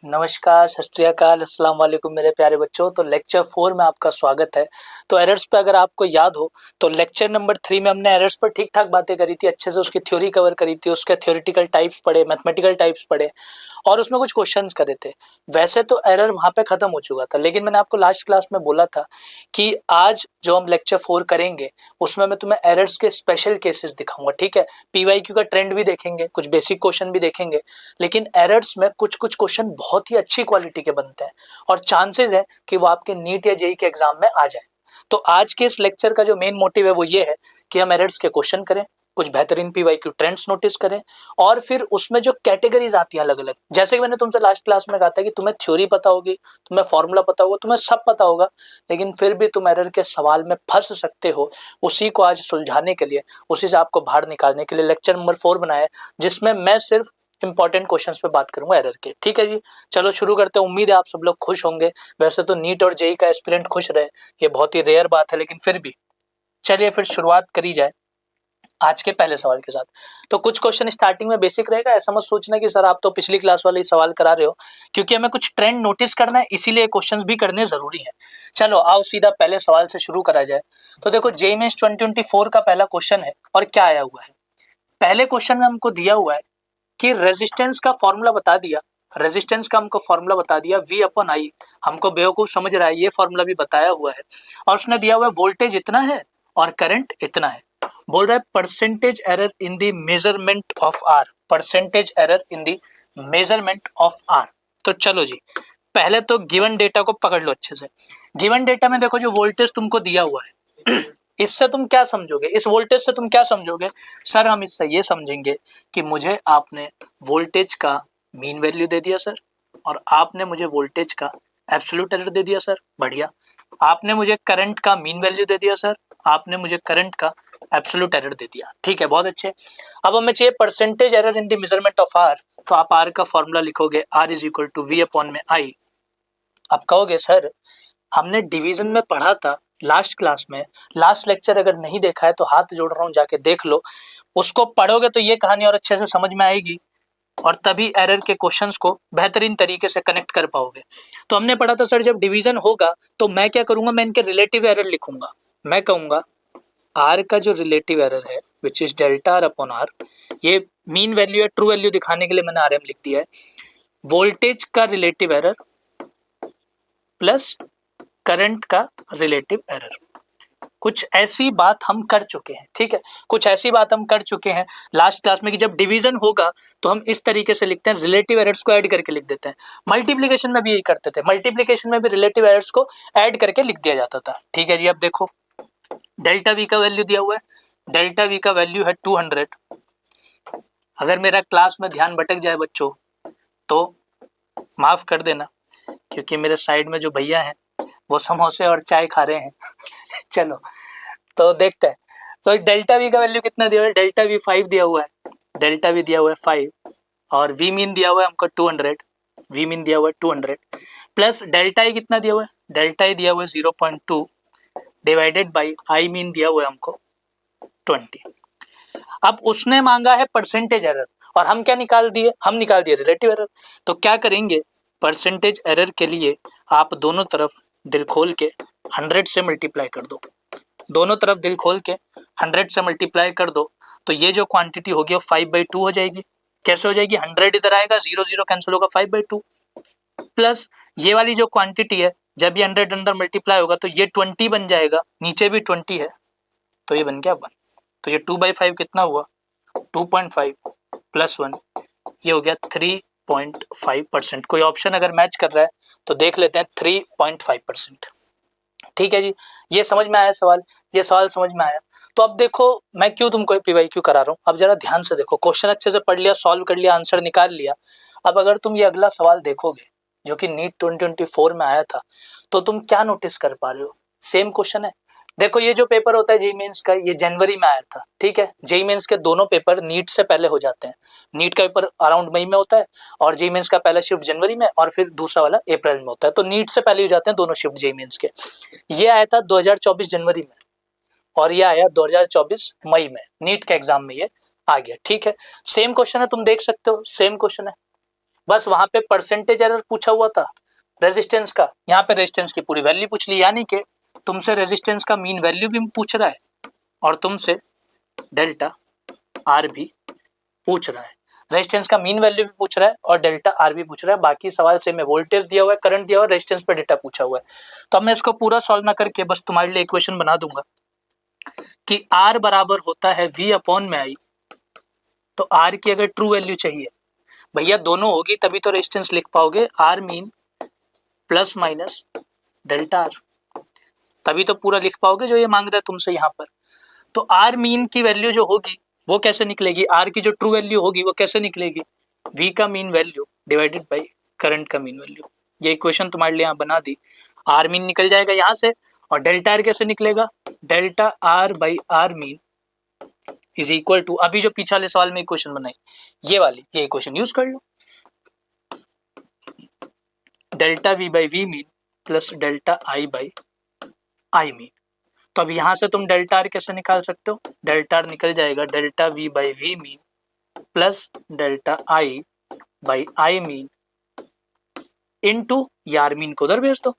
नमस्कार, सत श्री अकाल, अस्सलाम वालेकुम मेरे प्यारे बच्चों। तो लेक्चर 4 में आपका स्वागत है। तो एरर्स पे अगर आपको याद हो तो लेक्चर नंबर 3 में हमने एरर्स पर ठीक-ठाक बातें करी थी, अच्छे से उसकी थ्योरी कवर करी थी, उसके थ्योरेटिकल टाइप्स पढ़े, मैथमेटिकल टाइप्स पढ़े और उसमें कुछ क्वेश्चंस करे थे। वैसे तो एरर वहाँ पे खत्म हो चुका था, लेकिन मैंने आपको लास्ट क्लास में बोला था कि आज जो हम लेक्चर 4 करेंगे उसमें मैं तुम्हें एरर्स के स्पेशल केसेस दिखाऊंगा, ठीक है। पीवाईक्यू का ट्रेंड भी देखेंगे, कुछ बेसिक क्वेश्चन भी देखेंगे, लेकिन एरर्स में कुछ क्वेश्चन बहुत ही अच्छी क्वालिटी के बनते हैं और चांसेस है कि वो आपके नीट या जेई के एग्जाम में आ जाए। तो आज के इस लेक्चर का जो मेन मोटिव है वो ये है कि हम एरर्स के क्वेश्चन करें, कुछ बेहतरीन पीवाईक्यू ट्रेंड्स नोटिस करें और फिर उसमें जो कैटेगरीज आती है अलग अलग, जैसे कि मैंने तुमसे लास्ट क्लास में कहा था कि तुम्हें थ्योरी पता होगी, तुम्हें फॉर्मूला पता होगा, तुम्हें सब पता होगा, लेकिन फिर भी तुम एरर के सवाल में फंस सकते हो। उसी को आज सुलझाने के लिए, उसी से आपको बाहर निकालने के लिए लेक्चर नंबर 4 बनाया है, जिसमें मैं सिर्फ इंपॉर्टेंट क्वेश्चंस पे बात करूंगा एरर के। ठीक है जी, चलो शुरू करते हैं। उम्मीद है आप सब लोग खुश होंगे। वैसे तो नीट और जेई का एस्पिरेंट खुश रहे, ये बहुत ही रेयर बात है, लेकिन फिर भी चलिए फिर शुरुआत करी जाए आज के पहले सवाल के साथ। तो कुछ क्वेश्चन स्टार्टिंग में बेसिक रहेगा, ऐसा मत सोचना कि सर आप तो पिछली क्लास वाले ही सवाल करा रहे हो, क्योंकि हमें कुछ ट्रेंड नोटिस करना है, इसीलिए क्वेश्चंस भी करने जरूरी है। चलो आओ सीधा पहले सवाल से शुरू करा जाए। तो देखो जेईई मेंस 2024 का पहला क्वेश्चन है और क्या आया हुआ है। पहले क्वेश्चन में हमको दिया हुआ है कि रेजिस्टेंस का फॉर्मूला बता दिया, रेजिस्टेंस का हमको फॉर्मूला बता दिया V अपॉन आई। हमको बेवकूफ समझ रहा है, ये फॉर्मूला भी बताया हुआ है और उसने दिया हुआ है वोल्टेज इतना है और करंट इतना है। बोल रहा है percentage error in the measurement of R, percentage error in the measurement of R. तो चलो जी, पहले तो गिवन डेटा को पकड़ लो अच्छे से। गिवन डेटा में देखो जो वोल्टेज तुमको दिया हुआ है इससे तुम क्या समझोगे, इस वोल्टेज से तुम क्या समझोगे? सर हम इससे ये समझेंगे कि मुझे आपने वोल्टेज का मीन वैल्यू दे दिया सर, और आपने मुझे वोल्टेज का एब्सोल्यूट एरर दे दिया सर, बढ़िया। आपने मुझे करंट का मीन वैल्यू दे दिया सर, आपने मुझे करंट का एब्सोल्यूट एरर दे दिया, ठीक है, बहुत अच्छे। अब हमें चाहिए percentage error in the measurement of R, तो आप आर का फॉर्मूला लिखोगे R is equal to V upon में आई। आप कहोगे सर हमने डिवीजन में पढ़ा था लास्ट क्लास में, लास्ट लेक्चर अगर नहीं देखा है तो हाथ जोड़ रहा हूँ जाके देख लो, उसको पढ़ोगे तो ये कहानी और अच्छे से समझ में आएगी और तभी एरर के क्वेश्चंस को बेहतरीन तरीके से कनेक्ट कर पाओगे। तो हमने पढ़ा था सर जब डिवीजन होगा तो मैं क्या करूंगा, मैं इनके रिलेटिव एरर लिखूंगा। मैं कहूंगा आर का जो रिलेटिव एरर है which is delta R upon R, ये मीन वैल्यू है, ट्रू वैल्यू दिखाने के लिए मैंने RM लिख दिया है। वोल्टेज का रिलेटिव एरर प्लस करंट का रिलेटिव एरर। कुछ ऐसी बात हम कर चुके हैं, ठीक है, कुछ ऐसी बात हम कर चुके हैं लास्ट क्लास में कि जब डिवीजन होगा तो हम इस तरीके से लिखते हैं, रिलेटिव एरर्स को ऐड करके लिख देते हैं। मल्टीप्लिकेशन में भी यही करते थे, मल्टीप्लिकेशन में भी रिलेटिव एरर्स को ऐड करके लिख दिया जाता था, ठीक है जी। अब देखो डेल्टा V का वैल्यू दिया हुआ है, डेल्टा V का वैल्यू है 200। अगर मेरा क्लास में ध्यान भटक जाए बच्चों तो माफ कर देना, क्योंकि मेरे साइड में जो भैया हैं वो समोसे और चाय खा रहे हैं चलो तो देखते हैं। तो डेल्टा V का वैल्यू कितना दिया हुआ है, डेल्टा V 5 दिया हुआ है, डेल्टा V दिया हुआ है 5 और V मीन दिया हुआ है हमको 200, V मीन दिया हुआ है 200 प्लस डेल्टा I कितना दिया हुआ है, डेल्टा I दिया हुआ है 0.2 डिवाइडेड बाई I मीन दिया हुआ है हमको 20। अब उसने मांगा है परसेंटेज एरर और हम क्या निकाल दिए, हम निकाल दिए रिलेटिव एरर। तो क्या करेंगे, परसेंटेज एरर के लिए आप दोनों तरफ दिल खोल के 100 से मल्टीप्लाई कर दो, दोनों तरफ दिल खोल के 100 से मल्टीप्लाई कर दो, तो ये जो क्वांटिटी होगी वो 5/2 हो जाएगी। कैसे हो जाएगी, 100 इधर आएगा, 0 0 कैंसिल होगा, 5/2 प्लस ये वाली जो क्वांटिटी है जब ये 100 अंदर मल्टीप्लाई होगा तो ये 20 बन जाएगा, नीचे भी 20 है तो ये बन गया 1। तो ये 2/5 कितना हुआ, 2.5 प्लस 1, ये हो गया 3.5%। कोई ऑप्शन अगर मैच कर रहा है तो देख लेते हैं, 3.5%, ठीक है जी। ये समझ में आया सवाल, ये सवाल समझ में आया। तो अब देखो मैं क्यों तुमको पीवाईक्यू करा रहा हूँ, अब जरा ध्यान से देखो, क्वेश्चन अच्छे से पढ़ लिया, सॉल्व कर लिया, आंसर निकाल लिया। अब अगर तुम ये अगला सवाल देखोगे जो कि नीट 2024 में आया था, तो तुम क्या नोटिस कर पा रहे हो, सेम क्वेश्चन है। देखो ये जो पेपर होता है जेईई मेंस का, ये जनवरी में आया था, ठीक है। जेईई मेंस के दोनों पेपर नीट से पहले हो जाते हैं, नीट का पेपर अराउंड मई में होता है और जेईई मेंस का पहला शिफ्ट जनवरी में और फिर दूसरा वाला अप्रैल में होता है, तो नीट से पहले हो जाते हैं दोनों शिफ्ट जेईई मेंस के। ये आया था 2024 जनवरी में और ये आया 2024 मई में, नीट के एग्जाम में ये आ गया, ठीक है। सेम क्वेश्चन है, तुम देख सकते हो सेम क्वेश्चन है। बस वहां पे परसेंटेज एरर पूछा हुआ था रेजिस्टेंस का, यहाँ पे रेजिस्टेंस की पूरी वैल्यू पूछ ली, यानी कि तुमसे रेजिस्टेंस का मीन वैल्यू भी पूछ रहा है और तुमसे डेल्टा आर भी पूछ रहा है। रेजिस्टेंस का मीन वैल्यू भी पूछ रहा है और डेल्टा आर भी पूछ रहा है। बाकी सवाल से में वोल्टेज दिया हुआ है, करंट दिया हुआ है, रेजिस्टेंस पे डेटा पूछा हुआ है। तो अब मैं इसको पूरा सॉल्व ना करके बस तुम्हारे लिए इक्वेशन बना दूंगा कि आर बराबर होता है वी अपॉन में आई। तो आर की अगर ट्रू वैल्यू चाहिए भैया दोनों होगी तभी तो रेजिस्टेंस लिख पाओगे, R mean plus minus delta R, तभी तो पूरा लिख पाओगे जो ये मांग रहा है तुमसे यहाँ पर। तो आर मीन की वैल्यू जो होगी वो कैसे निकलेगी, आर की जो ट्रू वैल्यू होगी वो कैसे निकलेगी, वी का mean value divided by current का मीन वैल्यू। ये इक्वेशन तुम्हारे लिए यहाँ बना दी। आर मीन निकल जाएगा यहाँ से और डेल्टा आर कैसे निकलेगा, delta R by R mean is equal to, अभी जो पीछे वाले सवाल में इक्वेशन बनाई ये वाली, ये इक्वेशन यूज कर लो, delta V by V mean plus delta I by I mean. तो अब यहां से तुम डेल्टा आर कैसे निकाल सकते हो, डेल्टा आर निकल जाएगा delta V by V mean plus delta I by I mean into ये आर मीन को उधर भेज दो,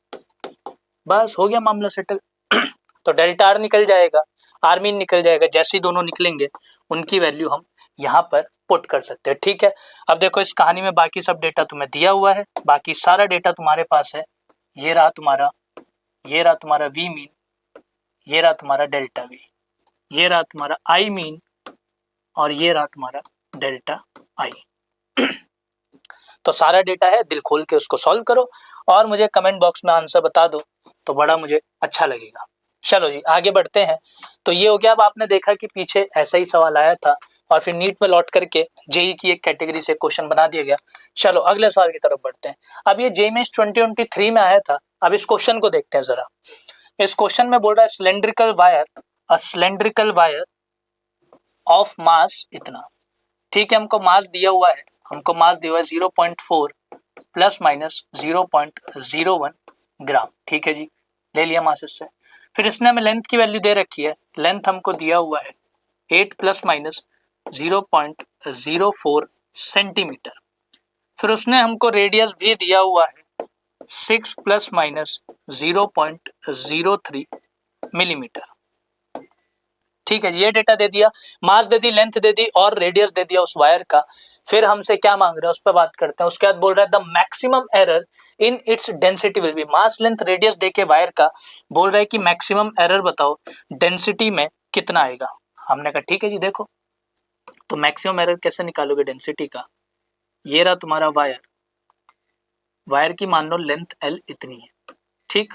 बस हो गया मामला सेटल। तो डेल्टा आर निकल जाएगा, आर मीन निकल जाएगा, जैसे ही दोनों निकलेंगे उनकी वैल्यू हम यहाँ पर पुट कर सकते हैं। ठीक है, अब देखो इस कहानी में बाकी सब डेटा तुम्हें दिया हुआ है, बाकी सारा डेटा तुम्हारे पास है। ये रहा तुम्हारा वी मीन, ये रहा तुम्हारा डेल्टा वी, ये रहा तुम्हारा आई मीन और ये रहा तुम्हारा डेल्टा आई। तो सारा डेटा है, दिल खोल के उसको सॉल्व करो और मुझे कमेंट बॉक्स में आंसर बता दो तो बड़ा मुझे अच्छा लगेगा। चलो जी आगे बढ़ते हैं। तो ये हो गया, अब आपने देखा कि पीछे ऐसा ही सवाल आया था और फिर नीट में लौट करके जेई की एक कैटेगरी से क्वेश्चन बना दिया गया। चलो अगले सवाल की तरफ बढ़ते हैं। अब ये जेई मेंस 2023 में आया था। अब इस क्वेश्चन को देखते हैं जरा। इस क्वेश्चन में बोल रहा है सिलेंड्रिकल वायर ऑफ मास इतना। ठीक है, हमको मास दिया हुआ है 0.4 प्लस माइनस 0.01 ग्राम। ठीक है जी, ले लिया मास इससे। फिर इसने हमें लेंथ की वैल्यू दे रखी है, लेंथ हमको दिया हुआ है 8 प्लस माइनस 0.04 सेंटीमीटर। फिर उसने हमको रेडियस भी दिया हुआ है 6 प्लस माइनस 0.03 मिलीमीटर। ठीक है, ये डेटा दे दिया, मास दे दी, लेंथ दे दी और रेडियस दे दिया उस वायर का। फिर हमसे क्या मांग रहा है उस पर बात करते हैं। उसके बाद बोल रहा है the maximum error in its density will be, mass length radius देके वायर का बोल रहा है कि मैक्सिमम एरर बताओ डेंसिटी में कितना आएगा। हमने कहा ठीक है जी, देखो तो मैक्सिमम एरर कैसे निकालोगे डेंसिटी का, ये रहा तुम्हारा वायर की मान लो लेंथ एल इतनी है, ठीक,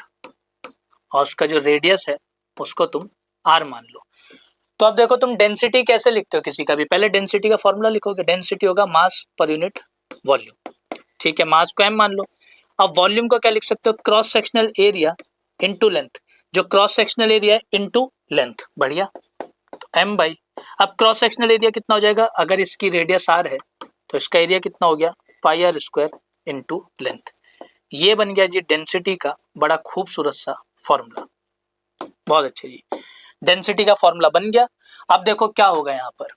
और उसका जो रेडियस है उसको तुम आर मान लो। तो अब देखो तुम डेंसिटी कैसे लिखते हो किसी का भी, पहले डेंसिटी का फॉर्मूला लिखोगे, डेंसिटी होगा मास पर यूनिट वॉल्यूम। ठीक है, मास को m मान लो। अब वॉल्यूम को क्या लिख सकते हो, cross sectional area into length, जो क्रॉस सेक्शनल एरिया है इनटू लेंथ, बढ़िया। तो m बाई, अब क्रॉस सेक्शनल एरिया कितना हो जाएगा, अगर इसकी रेडियस r है तो इसका एरिया कितना हो गया पाई आर स्क्वायर इनटू लेंथ। ये बन गया जी डेंसिटी का बड़ा खूबसूरत सा फॉर्मूला। बहुत अच्छे जी, डेंसिटी का फॉर्मूला बन गया। अब देखो क्या होगा, यहाँ पर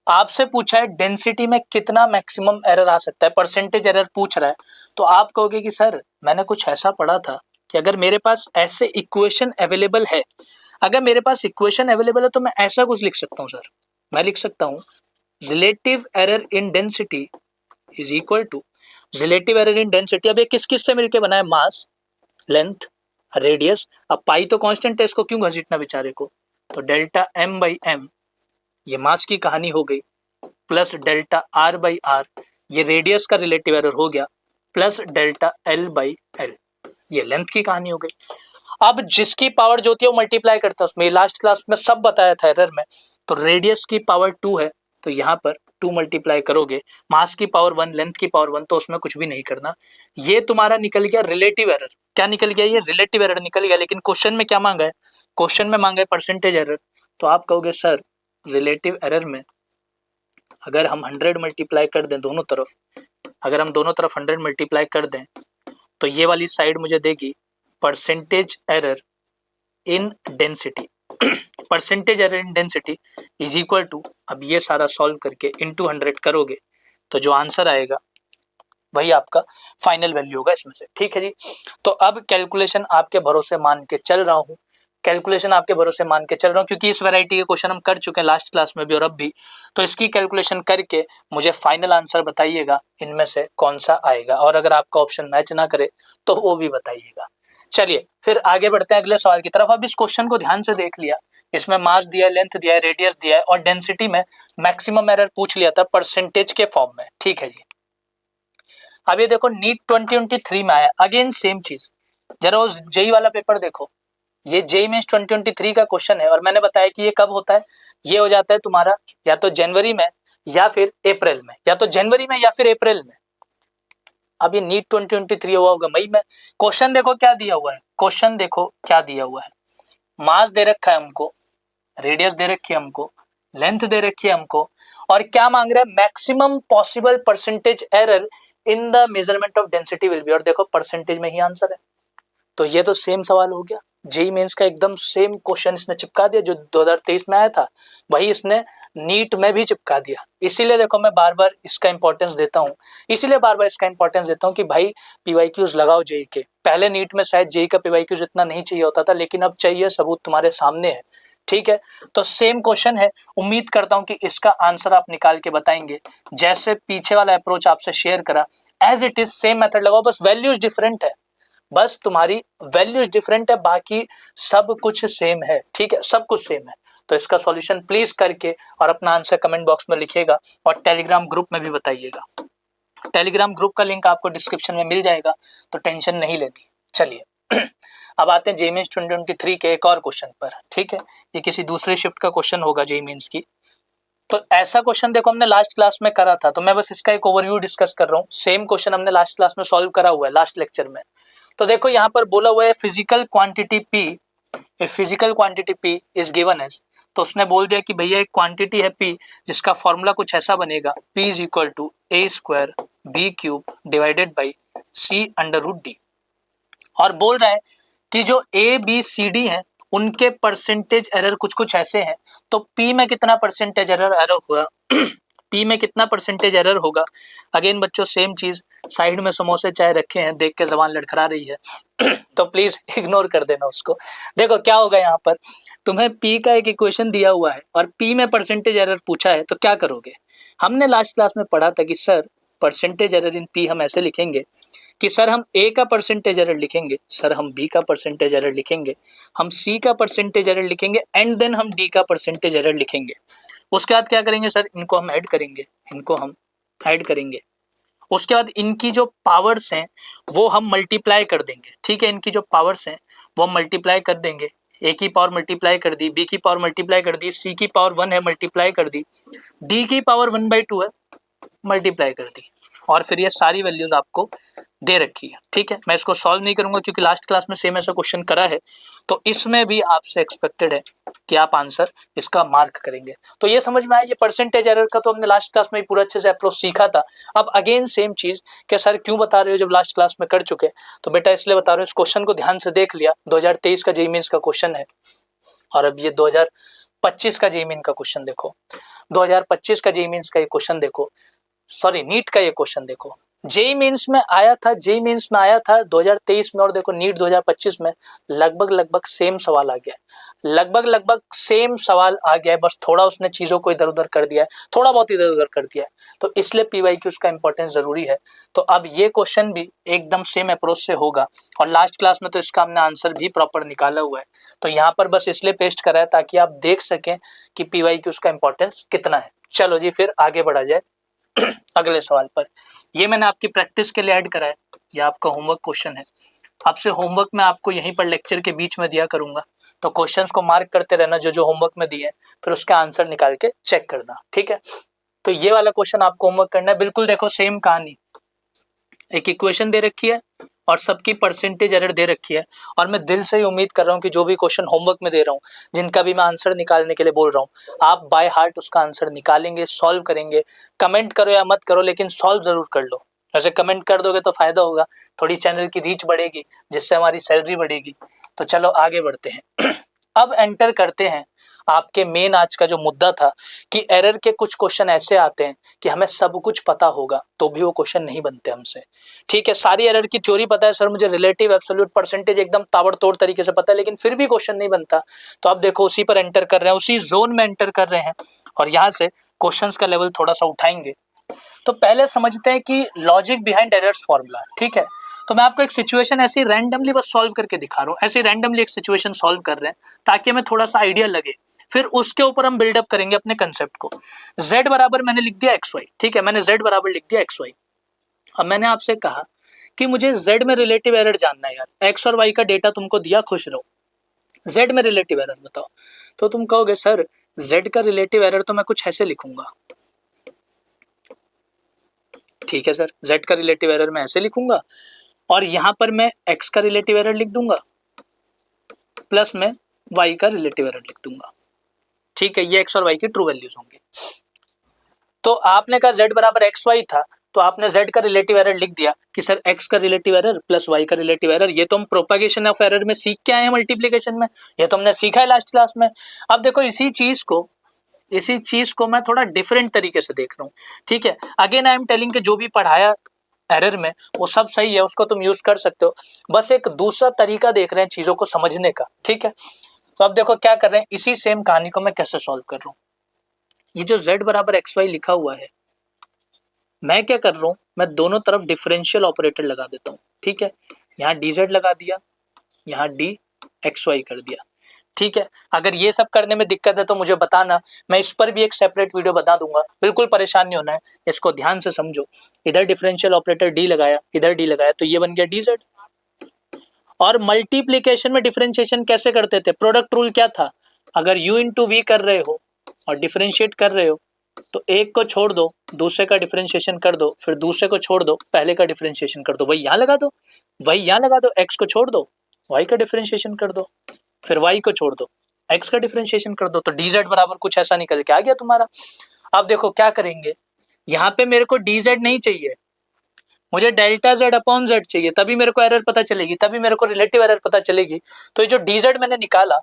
आपसे पूछा है डेंसिटी में कितना मैक्सिमम एरर आ सकता है, परसेंटेज एरर पूछ रहा है। तो आप कहोगे कि सर मैंने कुछ ऐसा पढ़ा था कि अगर मेरे पास ऐसे इक्वेशन अवेलेबल है, अगर मेरे पास इक्वेशन अवेलेबल है तो मैं ऐसा कुछ लिख सकता हूँ सर, मैं लिख सकता हूँ relative error in density is equal to relative error in density. अब ये किस किस से मिलकर बना है, मास, लेंथ, रेडियस। अब पाई तो कांस्टेंट है, इसको क्यों घसीटना बेचारे को, तो डेल्टा m बाई एम, ये मास की कहानी हो गई, plus delta r by R, ये रेडियस का रिलेटिव एरर हो गया, plus delta l by L, ये लेंथ की कहानी हो गई। अब जिसकी पावर जो होती है वो मल्टीप्लाई करता है उसमें, लास्ट क्लास में सब बताया था एरर में। तो रेडियस की पावर 2 है तो यहाँ पर 2 मल्टीप्लाई करोगे, मास की पावर 1, लेंथ की पावर 1, तो उसमें कुछ भी नहीं करना। ये तुम्हारा निकल गया रिलेटिव एरर। क्या निकल गया, ये रिलेटिव एरर निकल गया। लेकिन क्वेश्चन में क्या मांगा है, क्वेश्चन में मांगा है परसेंटेज एरर। तो आप कहोगे सर रिलेटिव एरर में अगर हम 100 मल्टीप्लाई कर दें दोनों तरफ, अगर हम दोनों तरफ 100 मल्टीप्लाई कर दें तो ये वाली साइड मुझे देगी percentage error in density. Percentage error in density is equal to, अब ये सारा सॉल्व करके इनटू 100 करोगे तो जो आंसर आएगा वही आपका फाइनल वैल्यू होगा इसमें से, ठीक है जी। तो अब कैलकुलेशन आपके भरोसे मान के चल रहा हूँ, कैलकुलेशन आपके भरोसे मान के चल रहा हूँ, क्योंकि इस वैरायटी के क्वेश्चन हम कर चुके हैं लास्ट क्लास में भी और अब भी। तो इसकी कैलकुलेशन करके मुझे फाइनल आंसर बताइएगा इनमें से कौन सा आएगा, और अगर आपका ऑप्शन मैच ना करे तो वो भी बताइएगा। चलिए फिर आगे बढ़ते हैं अगले सवाल की तरफ। अब इस क्वेश्चन को ध्यान से देख लिया, इसमें मास दिया है, लेंथ दिया है, रेडियस दिया है और डेंसिटी में मैक्सिमम एरर पूछ लिया था परसेंटेज के फॉर्म में, ठीक है जी। अब ये देखो नीट 2023 में आया, अगेन सेम चीज, जरा उस जेई वाला पेपर देखो, ये जेई मेंस 2023 का क्वेश्चन है और मैंने बताया कि ये कब होता है, ये हो जाता है तुम्हारा या तो जनवरी में या फिर अप्रैल में, या तो जनवरी में या फिर अप्रैल में। अब ये नीट 2023 हुआ होगा मई में। क्वेश्चन देखो क्या दिया हुआ है, क्वेश्चन देखो क्या दिया हुआ है, मास दे रखा है हमको, रेडियस दे रखी है हमको, लेंथ दे रखी है हमको, और क्या मांग रहा है, maximum possible percentage error in the measurement of density will be, और देखो परसेंटेज में ही आंसर है। तो ये तो सेम सवाल हो गया, जेई मेंस का एकदम सेम क्वेश्चन इसने चिपका दिया, जो 2023 में आया था वही इसने नीट में भी चिपका दिया। इसीलिए देखो मैं बार बार इसका इंपॉर्टेंस देता हूँ, इसीलिए बार बार इसका इंपॉर्टेंस देता हूँ कि भाई पीवाईक्यूज लगाओ जेई के। पहले नीट में शायद जेई का पीवाईक्यूज इतना नहीं चाहिए होता था, लेकिन अब चाहिए, सबूत तुम्हारे सामने है, ठीक है। तो सेम क्वेश्चन है, उम्मीद करता हूं कि इसका आंसर आप निकाल के बताएंगे। जैसे पीछे वाला अप्रोच आपसे शेयर करा, as it is same method लगाओ, बस वैल्यूज डिफरेंट है, बस तुम्हारी वैल्यूज डिफरेंट है, बाकी सब कुछ सेम है, ठीक है, सब कुछ सेम है। तो इसका सॉल्यूशन प्लीज करके और अपना आंसर कमेंट बॉक्स में लिखिएगा और टेलीग्राम ग्रुप में भी बताइएगा। टेलीग्राम ग्रुप का लिंक आपको डिस्क्रिप्शन में मिल जाएगा, तो टेंशन नहीं लेनी। चलिए अब आते हैं जेईई मेंस 2023 के एक और क्वेश्चन पर, ठीक है। ये किसी दूसरे शिफ्ट का क्वेश्चन होगा जेईई मेंस की। तो ऐसा क्वेश्चन देखो हमने लास्ट क्लास में करा था, तो मैं बस इसका एक ओवरव्यू डिस्कस कर रहा हूँ। सेम क्वेश्चन हमने लास्ट क्लास में सॉल्व करा हुआ है, लास्ट लेक्चर में। तो देखो यहाँ पर बोला हुआ है physical quantity P, physical quantity P is given as, तो उसने बोल दिया कि भैया एक क्वांटिटी है P जिसका फॉर्मूला कुछ ऐसा बनेगा, P is equal to a square b cube divided by c under root d, और बोल रहा है कि जो ए बी सी डी है उनके परसेंटेज एरर कुछ कुछ ऐसे हैं। तो P में कितना परसेंटेज एरर होगा P में कितना परसेंटेज एरर होगा। अगेन बच्चों सेम चीज, साइड में समोसे चाय रखे हैं, देख के जबान लड़खड़ा रही है तो प्लीज इग्नोर कर देना उसको। देखो क्या होगा, यहाँ पर तुम्हें P का एक इक्वेशन दिया हुआ है और P में परसेंटेज एरर पूछा है, तो क्या करोगे। हमने लास्ट क्लास में पढ़ा था कि सर परसेंटेज एरर इन P हम ऐसे लिखेंगे कि सर हम A का परसेंटेज एरर लिखेंगे, सर हम B का परसेंटेज एरर लिखेंगे, हम C का परसेंटेज एरर लिखेंगे, एंड देन हम D का परसेंटेज एरर लिखेंगे। उसके बाद क्या करेंगे सर, इनको हम ऐड करेंगे, इनको हम ऐड करेंगे। उसके बाद इनकी जो पावर्स हैं वो हम मल्टीप्लाई कर देंगे, ठीक है। इनकी जो पावर्स हैं वो हम मल्टीप्लाई कर देंगे, A की पावर मल्टीप्लाई कर दी, B की पावर मल्टीप्लाई कर दी, C की पावर 1 है मल्टीप्लाई कर दी, D की पावर 1/2 है मल्टीप्लाई कर दी, और फिर ये सारी वैल्यूज आपको दे रखी है, ठीक है। मैं इसको सॉल्व नहीं करूंगा क्योंकि लास्ट क्लास में सेम ऐसा क्वेश्चन करा है, तो इसमें भी आपसे एक्सपेक्टेड है कि आप आंसर इसका मार्क करेंगे। तो ये समझ में आया, ये परसेंटेज एरर का तो हमने लास्ट क्लास में पूरा अच्छे से अप्रोच सीखा था। अब अगेन सेम चीज कि सर क्यों बता रहे हो जब लास्ट क्लास में कर चुके, तो बेटा इसलिए बता रहे हो, इस क्वेश्चन को ध्यान से देख लिया, 2023 का जेईई मेंस का क्वेश्चन है, और अब ये 2025 का जेईई मेंस का क्वेश्चन देखो, 2025 का जेईई मेंस का ये क्वेश्चन देखो, सॉरी नीट का ये क्वेश्चन देखो, जेईई मेंस में आया था, जेईई मेंस में आया था 2023 में, और देखो नीट 2025 में लगभग सेम सवाल आ गया है, लगभग सेम सवाल आ गया है, बस थोड़ा उसने चीजों को इधर उधर कर दिया है, थोड़ा बहुत इधर उधर कर दिया है, तो इसलिए पीवाईक्यूज का इंपॉर्टेंस जरूरी है। तो अब ये क्वेश्चन भी एकदम सेम अप्रोच से होगा, और लास्ट क्लास में तो इसका हमने आंसर भी प्रॉपर निकाला हुआ है, तो यहाँ पर बस इसलिए पेस्ट करा है ताकि आप देख सकें कि पीवाईक्यूज का इंपॉर्टेंस कितना है। चलो जी फिर आगे बढ़ा जाए अगले सवाल पर। ये मैंने आपकी प्रैक्टिस के लिए ऐड करा है, ये आपका होमवर्क क्वेश्चन है, आपसे होमवर्क में आपको यहीं पर लेक्चर के बीच में दिया करूंगा, तो क्वेश्चंस को मार्क करते रहना जो जो होमवर्क में दिए, फिर उसका आंसर निकाल के चेक करना, ठीक है। तो ये वाला क्वेश्चन आपको होमवर्क करना है, बिल्कुल देखो सेम कहानी, एक इक्वेशन दे रखी है और सबकी परसेंटेज एरर दे रखी है, और मैं दिल से ही उम्मीद कर रहा हूँ कि जो भी क्वेश्चन होमवर्क में दे रहा हूँ, जिनका भी मैं आंसर निकालने के लिए बोल रहा हूँ, आप बाय हार्ट उसका आंसर निकालेंगे, सॉल्व करेंगे। कमेंट करो या मत करो, लेकिन सॉल्व जरूर कर लो। वैसे कमेंट कर दोगे तो फायदा होगा, थोड़ी चैनल की रीच बढ़ेगी, जिससे हमारी सैलरी बढ़ेगी। तो चलो आगे बढ़ते हैं अब एंटर करते हैं आपके मेन आज का जो मुद्दा था कि एरर के कुछ क्वेश्चन ऐसे आते हैं कि हमें सब कुछ पता होगा तो भी वो क्वेश्चन नहीं बनते हमसे। ठीक है, सारी एरर की थ्योरी पता है सर, मुझे रिलेटिव एब्सोल्यूट परसेंटेज एकदम ताबड़तोड़ तरीके से पता है, लेकिन फिर भी क्वेश्चन नहीं बनता। तो आप देखो उसी पर एंटर कर रहे हैं, उसी जोन में एंटर कर रहे हैं और यहाँ से क्वेश्चंस का लेवल थोड़ा सा उठाएंगे। तो पहले समझते हैं कि लॉजिक बिहाइंड एरर्स फॉर्मूला। ठीक है, तो मैं आपको एक सिचुएशन ऐसी रैंडमली बस सॉल्व करके दिखा रहा हूँ, ऐसे रैंडमली एक सिचुएशन सॉल्व कर रहे हैं ताकि हमें थोड़ा सा आइडिया लगे, फिर उसके ऊपर हम बिल्डअप करेंगे अपने कंसेप्ट को। z बराबर मैंने लिख दिया xy। ठीक है, मैंने z बराबर लिख दिया xy। अब मैंने आपसे कहा कि मुझे z में रिलेटिव एरर जानना है यार, x और y का डेटा तुमको दिया, खुश रहो, z में रिलेटिव एरर बताओ। तो तुम कहोगे सर z का रिलेटिव एरर तो मैं कुछ ऐसे लिखूंगा। ठीक है सर, z का रिलेटिव एरर मैं ऐसे लिखूंगा और यहां पर मैं x का रिलेटिव एरर लिख दूंगा प्लस में y का रिलेटिव एरर लिख दूंगा। ठीक है, ये x और y की ट्रू वैल्यूज होंगे। तो आपने कहा z बराबर xy था, तो आपने z का रिलेटिव एरर लिख दिया कि सर x का रिलेटिव एरर प्लस y का रिलेटिव एरर। ये तो हम प्रोपागेशन ऑफ एरर में सीख के आए हैं, मल्टीप्लिकेशन में, ये तो हमने सीखा है लास्ट क्लास में। अब देखो इसी चीज को मैं थोड़ा डिफरेंट तरीके से देख रहा हूँ। ठीक है, अगेन आई एम टेलिंग कि जो भी पढ़ाया एरर में वो सब सही है, उसको तुम यूज कर सकते हो, बस एक दूसरा तरीका देख रहे हैं चीजों को समझने का। ठीक है, तो अब देखो क्या कर रहे हैं, इसी सेम कहानी को मैं कैसे सॉल्व कर रहा हूँ। ये जो z बराबर xy लिखा हुआ है, मैं क्या कर रहा हूँ, मैं दोनों तरफ डिफरेंशियल ऑपरेटर लगा देता हूँ। ठीक है, यहाँ dz लगा दिया, यहाँ dxy कर दिया। ठीक है, अगर ये सब करने में दिक्कत है तो मुझे बताना, मैं इस पर भी एक सेपरेट वीडियो बता दूंगा, बिल्कुल परेशान नहीं होना है, इसको ध्यान से समझो। इधर डिफरेंशियल ऑपरेटर d लगाया, इधर d लगाया, तो ये बन गया dz। और मल्टीप्लीकेशन में डिफरेंशिएशन कैसे करते थे, प्रोडक्ट रूल क्या था, अगर u इंटू वी कर रहे हो और डिफरेंशिएट कर रहे हो तो एक को छोड़ दो, दूसरे का डिफरेंशिएशन कर दो, फिर दूसरे को छोड़ दो, पहले का डिफरेंशिएशन कर दो, वही यहाँ लगा दो, वही यहाँ लगा दो, x को छोड़ दो, y का डिफरेंशिएशन कर दो, फिर y को छोड़ दो, x का डिफरेंशिएशन कर दो, तो dz बराबर कुछ ऐसा निकल के आ गया तुम्हारा। अब देखो क्या करेंगे, यहाँ पे मेरे को dz नहीं चाहिए, मुझे डेल्टा z अपॉन z चाहिए, तभी मेरे को एरर पता चलेगी, तभी मेरे को रिलेटिव एरर पता चलेगी। तो ये जो dz मैंने निकाला,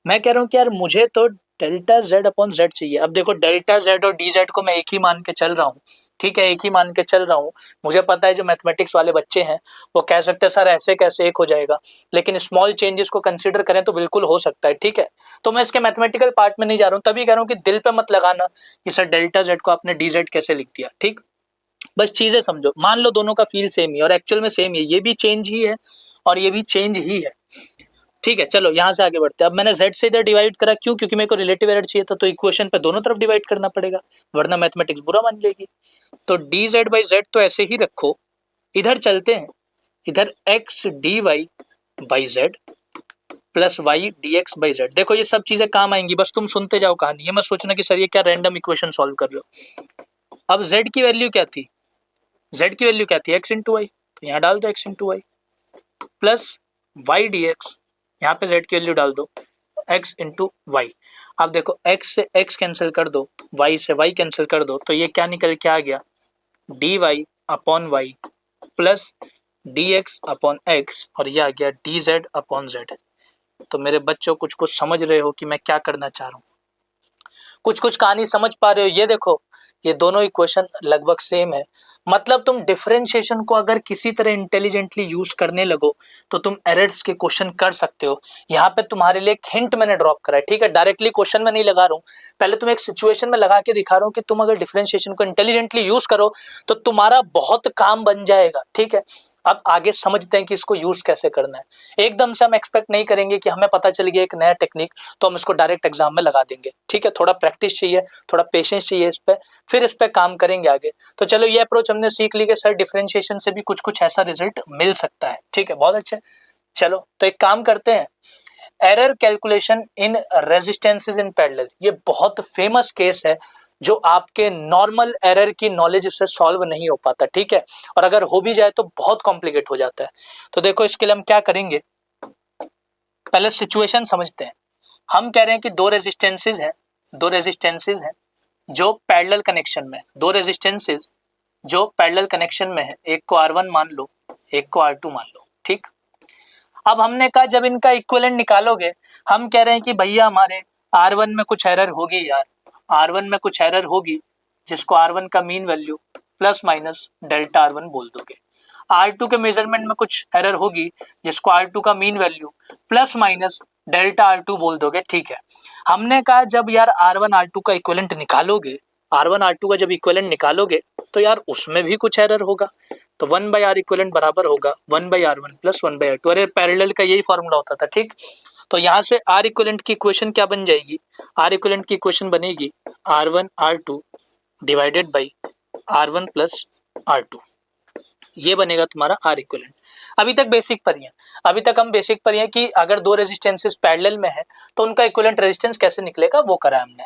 मैं कह रहा हूँ कि यार मुझे तो डेल्टा z अपॉन z चाहिए। अब देखो डेल्टा z और dz को मैं एक ही मान के चल रहा हूँ। ठीक है, एक ही मान के चल रहा हूँ। मुझे पता है जो मैथमेटिक्स वाले बच्चे हैं वो कह सकते हैं सर ऐसे कैसे एक हो जाएगा, लेकिन स्मॉल चेंजेस को कंसीडर करें तो बिल्कुल हो सकता है। ठीक है, तो मैं इसके मैथमेटिकल पार्ट में नहीं जा रहा हूँ, तभी कह रहा हूँ कि दिल पे मत लगाना कि सर डेल्टा z को आपने dz कैसे लिख दिया। ठीक, बस चीजें समझो, मान लो दोनों का फील सेम ही और एक्चुअल में सेम ही है, ये भी चेंज ही है और ये भी चेंज ही है। ठीक है, चलो यहाँ से आगे बढ़ते हैं। अब मैंने z से इधर डिवाइड करा, क्यों, क्योंकि मेरे को रिलेटिव एरर चाहिए था, तो इक्वेशन पे दोनों तरफ डिवाइड करना पड़ेगा वरना मैथमेटिक्स बुरा मान लेगी। तो dz बाई z तो ऐसे ही रखो, इधर चलते हैं, इधर x dy by z plus y dx by z। देखो ये सब चीजें काम आएंगी, बस तुम सुनते जाओ कहानी, ये मत सोचना कि सर ये क्या रैंडम इक्वेशन सॉल्व कर रहे हो। अब z की वैल्यू क्या थी, z की वैल्यू क्या थी, x इंटू वाई, तो यहाँ डाल दो x into y plus y dx, यहाँ पे z की वैल्यू डाल दो x इंटू वाई। अब देखो x से x कैंसिल कर दो, y से y कैंसिल कर दो, तो ये क्या निकल के आ गया, dy upon y plus dx upon x, और ये आ गया dz अपॉन z। तो मेरे बच्चों कुछ कुछ समझ रहे हो कि मैं क्या करना चाह रहा हूँ, कुछ कुछ कहानी समझ पा रहे हो। ये देखो ये दोनों इक्वेशन लगभग सेम है, मतलब तुम डिफरेंशिएशन को अगर किसी तरह इंटेलिजेंटली यूज करने लगो तो तुम एरर्स के क्वेश्चन कर सकते हो। यहाँ पे तुम्हारे लिए एक हिंट मैंने ड्रॉप करा है। ठीक है, डायरेक्टली क्वेश्चन में नहीं लगा रहा हूँ, पहले तुम एक सिचुएशन में लगा के दिखा रहा हूँ कि तुम अगर डिफरेंशिएशन को इंटेलिजेंटली यूज करो तो तुम्हारा बहुत काम बन जाएगा। ठीक है, अब आगे समझते हैं कि इसको यूज कैसे करना है। एकदम से हम एक्सपेक्ट नहीं करेंगे कि हमें पता चल गया एक नया टेक्निक तो हम इसको डायरेक्ट एग्जाम में लगा देंगे। ठीक है, थोड़ा प्रैक्टिस चाहिए, थोड़ा पेशेंस चाहिए इस पे, फिर इस पे काम करेंगे आगे। तो चलो ये अप्रोच हमने सीख ली कि सर डिफरेंशिएशन से भी कुछ कुछ ऐसा रिजल्ट मिल सकता है। ठीक है, बहुत अच्छे। चलो तो एक काम करते हैं, error calculation in resistances in parallel, ये बहुत फेमस केस है जो आपके नॉर्मल एरर की नॉलेज से सॉल्व नहीं हो पाता। ठीक है, और अगर हो भी जाए तो बहुत कॉम्प्लिकेट हो जाता है। तो देखो इसके लिए हम क्या करेंगे, पहले सिचुएशन समझते हैं। हम कह रहे हैं कि दो रेजिस्टेंसेस हैं जो पैरेलल कनेक्शन में, दो रेजिस्टेंसेस जो पैरेलल कनेक्शन में है, एक को R1 मान लो, एक को R2 मान लो। ठीक, अब हमने कहा जब इनका इक्विवेलेंट निकालोगे, हम कह रहे हैं कि भैया हमारे R1 में कुछ एरर होगी यार, R1 में कुछ एरर होगी, जिसको R1 का mean value plus minus delta R1 बोल दोगे। R2 के मेजरमेंट में कुछ एरर होगी, जिसको R2 का mean value plus minus delta R2 बोल दोगे। ठीक है, हमने कहा जब यार R1 R2 का इक्विवेलेंट निकालोगे, R1 R2 का जब इक्विवेलेंट निकालोगे तो यार उसमें भी कुछ एरर होगा, तो 1/R इक्विवेलेंट बराबर होगा 1/R1 प्लस 1/R2। अरे पैरेलल का यही फॉर्मूला होता था। ठीक, तो यहाँ से R इक्विवेलेंट की इक्वेशन क्या बन जाएगी, R इक्विवेलेंट की इक्वेशन बनेगी R1 R2 divided by R1 plus R2, ये बनेगा तुम्हारा R इक्विवेलेंट। अभी तक बेसिक पर ही है, अभी तक हम बेसिक पर ही है कि अगर दो रेजिस्टेंसेस पैरेलल में है तो उनका इक्विवेलेंट रेजिस्टेंस कैसे निकलेगा वो करा हमने।